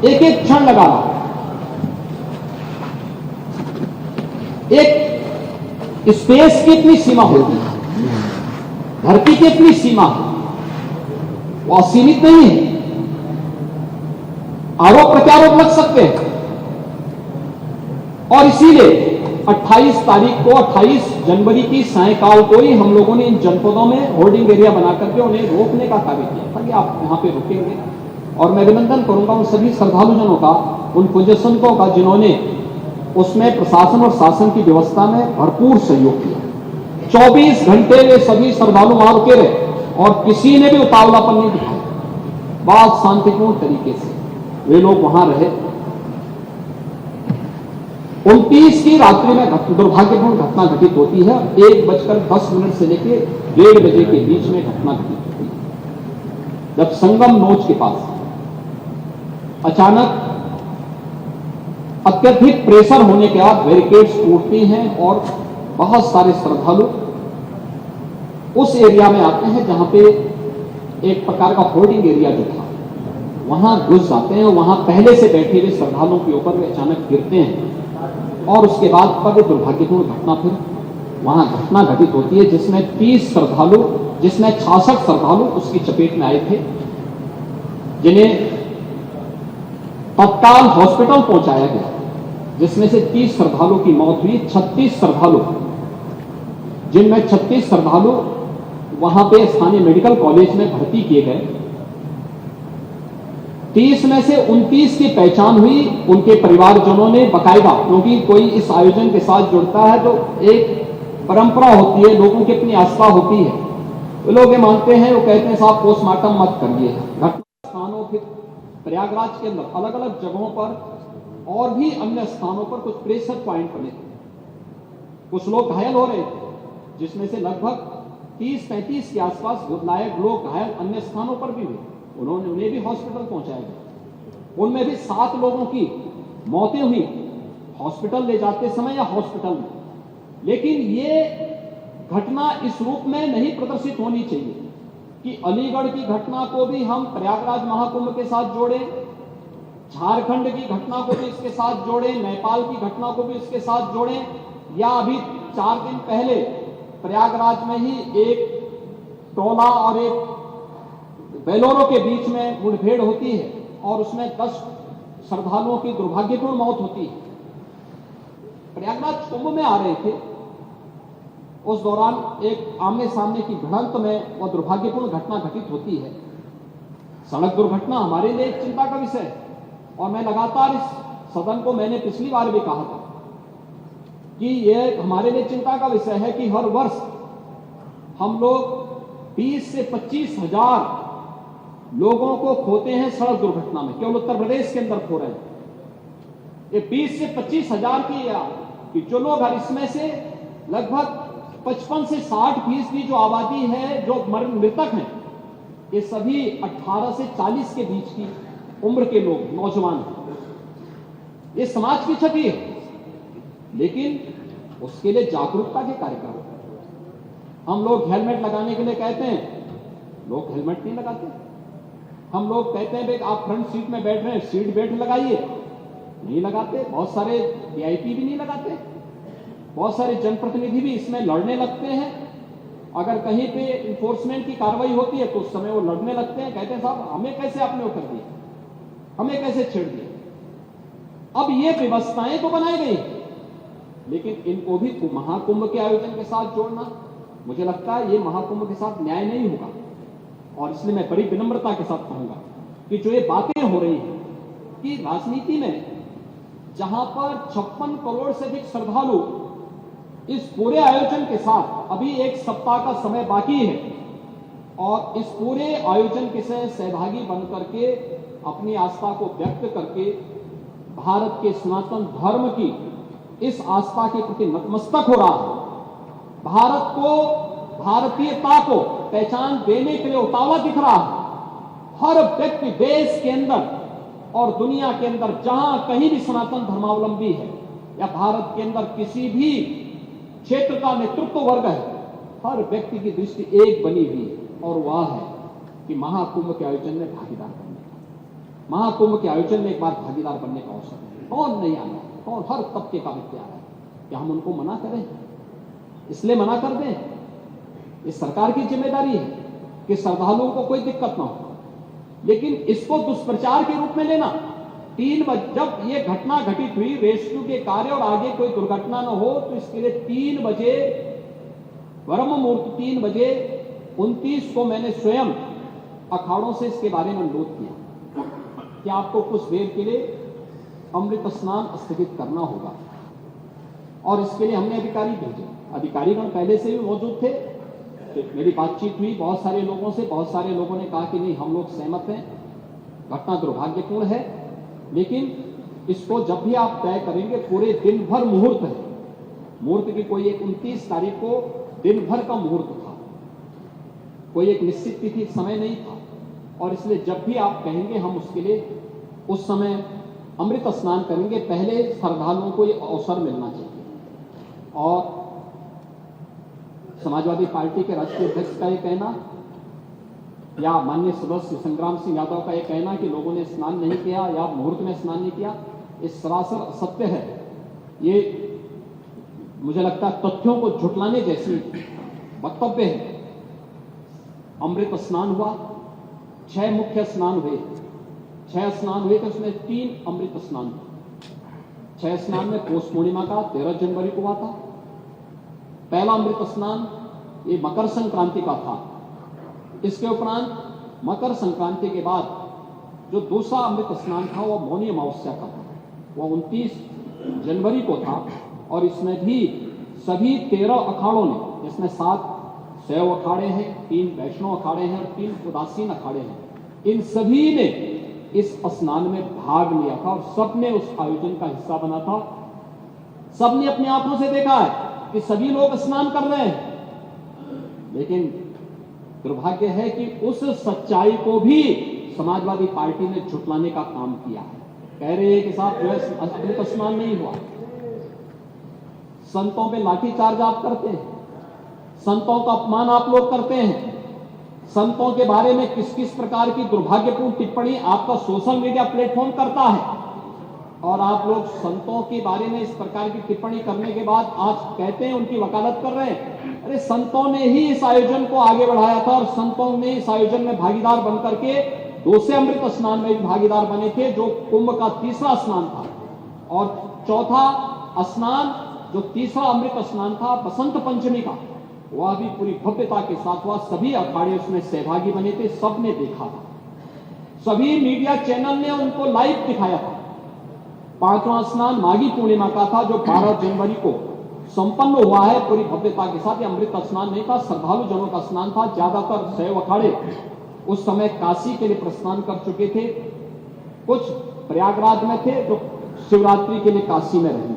एक एक क्षण लगा रहा। एक स्पेस की इतनी सीमा होती है, धरती की इतनी सीमा है, वो असीमित नहीं है। आरोप प्रत्यारोप लग सकते हैं, और इसीलिए 28 तारीख को, 28 जनवरी की सायंकाल को ही हम लोगों ने इन जनपदों में होल्डिंग एरिया बना करके उन्हें रोकने का कार्य किया था कि आप यहां पे रुकेंगे। और मैं अभिनंदन करूंगा उन सभी श्रद्धालुजनों का, उन पूज्य संतों का, जिन्होंने उसमें प्रशासन और शासन की व्यवस्था में भरपूर सहयोग किया। 24 घंटे वे सभी श्रद्धालु वहां रुके रहे और किसी ने भी उतावलापन नहीं दिखाया। बहुत शांतिपूर्ण तरीके से वे लोग वहां रहे। 29 की रात्रि में दुर्भाग्यपूर्ण घटना घटित होती है। 1:10 से लेकर 1:30 बजे के बीच में घटना घटित होती है, जब संगम नोच के पास अचानक अत्यधिक प्रेशर होने के बाद बैरिकेड्स टूटती हैं और बहुत सारे श्रद्धालु उस एरिया में आते हैं जहां पे एक प्रकार का होल्डिंग एरिया जो था वहां घुस जाते हैं। और वहां पहले से बैठे हुए श्रद्धालुओं के ऊपर वे अचानक गिरते हैं और उसके बाद पर दुर्भाग्यपूर्ण घटना फिर वहां घटना घटित होती है, जिसमें 30 श्रद्धालु, जिसमें 66 श्रद्धालु उसकी चपेट में आए थे, जिन्हें तत्काल हॉस्पिटल पहुंचाया गया, जिसमें से 30 श्रद्धालु की मौत हुई। 36 श्रद्धालु, जिनमें 36 श्रद्धालु वहां पे स्थानीय मेडिकल कॉलेज में भर्ती किए गए। 30 में से 29 की पहचान हुई। उनके परिवारजनों ने बकायदा, क्योंकि कोई इस आयोजन के साथ जुड़ता है तो एक परंपरा होती है, लोगों की अपनी आस्था होती है, वो लोग ये मानते हैं, वो कहते हैं साहब पोस्टमार्टम मत करिए, घटना स्थानों फिर प्रयागराज के अंदर अलग अलग जगहों पर और भी अन्य स्थानों पर कुछ प्रेशर पॉइंट बने थे। कुछ लोग घायल हो रहे थे, जिसमें से लगभग 30-35 के आसपास लायक लोग घायल अन्य स्थानों पर भी हुए। उन्हें भी हॉस्पिटल पहुंचाया गया। उनमें भी 7 लोगों की मौतें हुई हॉस्पिटल ले जाते समय या हॉस्पिटल में। लेकिन ये घटना इस रूप में नहीं प्रदर्शित होनी चाहिए कि अलीगढ़ की घटना को भी हम प्रयागराज महाकुंभ के साथ जोड़ें, झारखंड की घटना को भी इसके साथ जोड़ें, नेपाल की घटना को भी इसके साथ जोड़ें, या अभी 4 दिन पहले प्रयागराज में ही एक टोला और एक बेलोरो के बीच में मुठभेड़ होती है और उसमें 10 श्रद्धालुओं की दुर्भाग्यपूर्ण मौत होती है। प्रयागराज कुंभ में आ रहे थे, उस दौरान एक आमने सामने की भिड़ंत में वह दुर्भाग्यपूर्ण घटना घटित होती है। सड़क दुर्घटना हमारे लिए एक चिंता का विषय है और मैं लगातार इस सदन को मैंने पिछली बार भी कहा था कि यह हमारे लिए चिंता का विषय है कि हर वर्ष हम लोग 20 से 25 हजार लोगों को खोते हैं सड़क दुर्घटना में। केवल उत्तर प्रदेश के अंदर खो रहे हैं ये 20 से 25 हजार की जो लोग, इसमें से लगभग 55 से 60% जो आबादी है, जो मृतक हैं, ये सभी 18 से 40 के बीच की उम्र के लोग, नौजवान हैं। ये समाज की क्षति है, लेकिन उसके लिए जागरूकता के कार्यक्रम। हम लोग हेलमेट लगाने के लिए कहते हैं, लोग हेलमेट नहीं लगाते। हम लोग कहते हैं भाई आप फ्रंट सीट में बैठ रहे हैं, सीट बेल्ट लगाइए, नहीं लगाते। बहुत सारे वीआईपी भी नहीं लगाते। बहुत सारे जनप्रतिनिधि भी इसमें लड़ने लगते हैं। अगर कहीं पे इन्फोर्समेंट की कार्रवाई होती है तो उस समय वो लड़ने लगते हैं, कहते हैं साहब हमें कैसे आपने वो कर दिया, हमें कैसे छेड़ दिया। अब ये व्यवस्थाएं तो बनाई गई, लेकिन इनको भी महाकुंभ के आयोजन के साथ जोड़ना, मुझे लगता है ये महाकुंभ के साथ न्याय नहीं होगा। और इसलिए मैं बड़ी विनम्रता के साथ कहूंगा कि जो ये बातें हो रही हैं कि राजनीति में जहां पर 56 करोड़ से अधिक श्रद्धालु इस पूरे आयोजन के साथ, अभी 1 सप्ताह का समय बाकी है, और इस पूरे आयोजन के से सहभागी बन करके अपनी आस्था को व्यक्त करके भारत के सनातन धर्म की इस आस्था के प्रति नतमस्तक हो रहा है, भारत को, भारतीयता को पहचान देने के लिए उतावला दिख रहा है। हर व्यक्ति देश के अंदर और दुनिया के अंदर जहां कहीं भी सनातन धर्मावलंबी है या भारत के अंदर किसी भी क्षेत्र का नेतृत्व वर्ग है, हर व्यक्ति की दृष्टि एक बनी हुई है और वह है कि महाकुंभ के आयोजन में भागीदार बनने का, महाकुंभ के आयोजन में एक बार भागीदार बनने का अवसर है। कौन नहीं आना, कौन, हर तबके का व्यक्ति आ रहा है। क्या हम उनको मना करें? इसलिए मना कर दें? इस सरकार की जिम्मेदारी है कि श्रद्धालुओं को कोई दिक्कत ना हो, लेकिन इसको दुष्प्रचार के रूप में लेना। 3 बजे जब ये घटना घटित हुई, रेस्क्यू के कार्य और आगे कोई दुर्घटना न हो, तो इसके लिए 3 बजे ब्रह्म मुहूर्त 3 बजे 29 को मैंने स्वयं अखाड़ों से इसके बारे में अनुरोध किया कि आपको कुछ देर के लिए अमृत स्नान स्थगित करना होगा, और इसके लिए हमने अधिकारी भेजे। अधिकारीगण पहले से भी मौजूद थे। मेरी बातचीत हुई बहुत सारे लोगों से, बहुत सारे लोगों ने कहा कि नहीं, हम लोग सहमत हैं, घटना दुर्भाग्यपूर्ण है, लेकिन इसको जब भी आप तय करेंगे, पूरे दिन भर मुहूर्त है, मुहूर्त की कोई एक 29 तारीख को दिन भर का मुहूर्त था, कोई एक निश्चित तिथि समय नहीं था, और इसलिए जब भी आप कहेंगे हम उसके लिए उस समय अमृत स्नान करेंगे। पहले श्रद्धालुओं को ये अवसर मिलना चाहिए। और समाजवादी पार्टी के राष्ट्रीय अध्यक्ष का ये कहना या माननीय सदस्य संग्राम सिंह यादव का ये कहना कि लोगों ने स्नान नहीं किया या मुहूर्त में स्नान नहीं किया, ये सरासर असत्य है। ये मुझे लगता है तथ्यों को झुटलाने जैसी वक्तव्य है। अमृत स्नान हुआ, 6 मुख्य स्नान हुए, 6 स्नान हुए थे, उसमें 3 अमृत स्नान हुए। 6 स्नान में पौष पूर्णिमा का 13 जनवरी को हुआ था। पहला अमृत स्नान ये मकर संक्रांति का था। इसके उपरांत मकर संक्रांति के बाद जो दूसरा अमृत स्नान था वह मौनी अमावस्या का था, वह 29 जनवरी को था। और इसमें भी सभी 13 अखाड़ों ने, इसमें 7 शैव अखाड़े हैं, 3 वैष्णव अखाड़े हैं और 3 उदासीन अखाड़े हैं, इन सभी ने इस स्नान में भाग लिया था और सबने उस आयोजन का हिस्सा बना था। सबने अपनी आंखों से देखा है कि सभी लोग स्नान कर रहे हैं, लेकिन दुर्भाग्य है कि उस सच्चाई को भी समाजवादी पार्टी ने झुटलाने का काम किया है। कह रहे हैं कि साहब जो है अमृत स्नान नहीं हुआ, संतों पे लाठीचार्ज आप करते हैं, संतों का अपमान आप लोग करते हैं, संतों के बारे में किस किस प्रकार की दुर्भाग्यपूर्ण टिप्पणी आपका सोशल मीडिया प्लेटफॉर्म करता है, और आप लोग संतों के बारे में इस प्रकार की टिप्पणी करने के बाद आज कहते हैं उनकी वकालत कर रहे हैं। अरे संतों ने ही इस आयोजन को आगे बढ़ाया था और संतों ने इस आयोजन में भागीदार बनकर के दूसरे अमृत स्नान में भी भागीदार बने थे, जो कुंभ का तीसरा स्नान था, और चौथा स्नान जो तीसरा अमृत स्नान था बसंत पंचमी का, वह भी पूरी भव्यता के साथ हुआ। सभी अखाड़े उसमें सहभागी बने थे, सबने देखा था, सभी मीडिया चैनल ने उनको लाइव दिखाया था। पांचवां स्नान माघी पूर्णिमा का था, जो 12 जनवरी को संपन्न हुआ है पूरी भव्यता के साथ। अमृत स्नान नहीं था, श्रद्धालु जनों का स्नान था। ज्यादातर शैव अखाड़े उस समय काशी के लिए प्रस्थान कर चुके थे, कुछ प्रयागराज में थे जो शिवरात्रि के लिए काशी में रहे।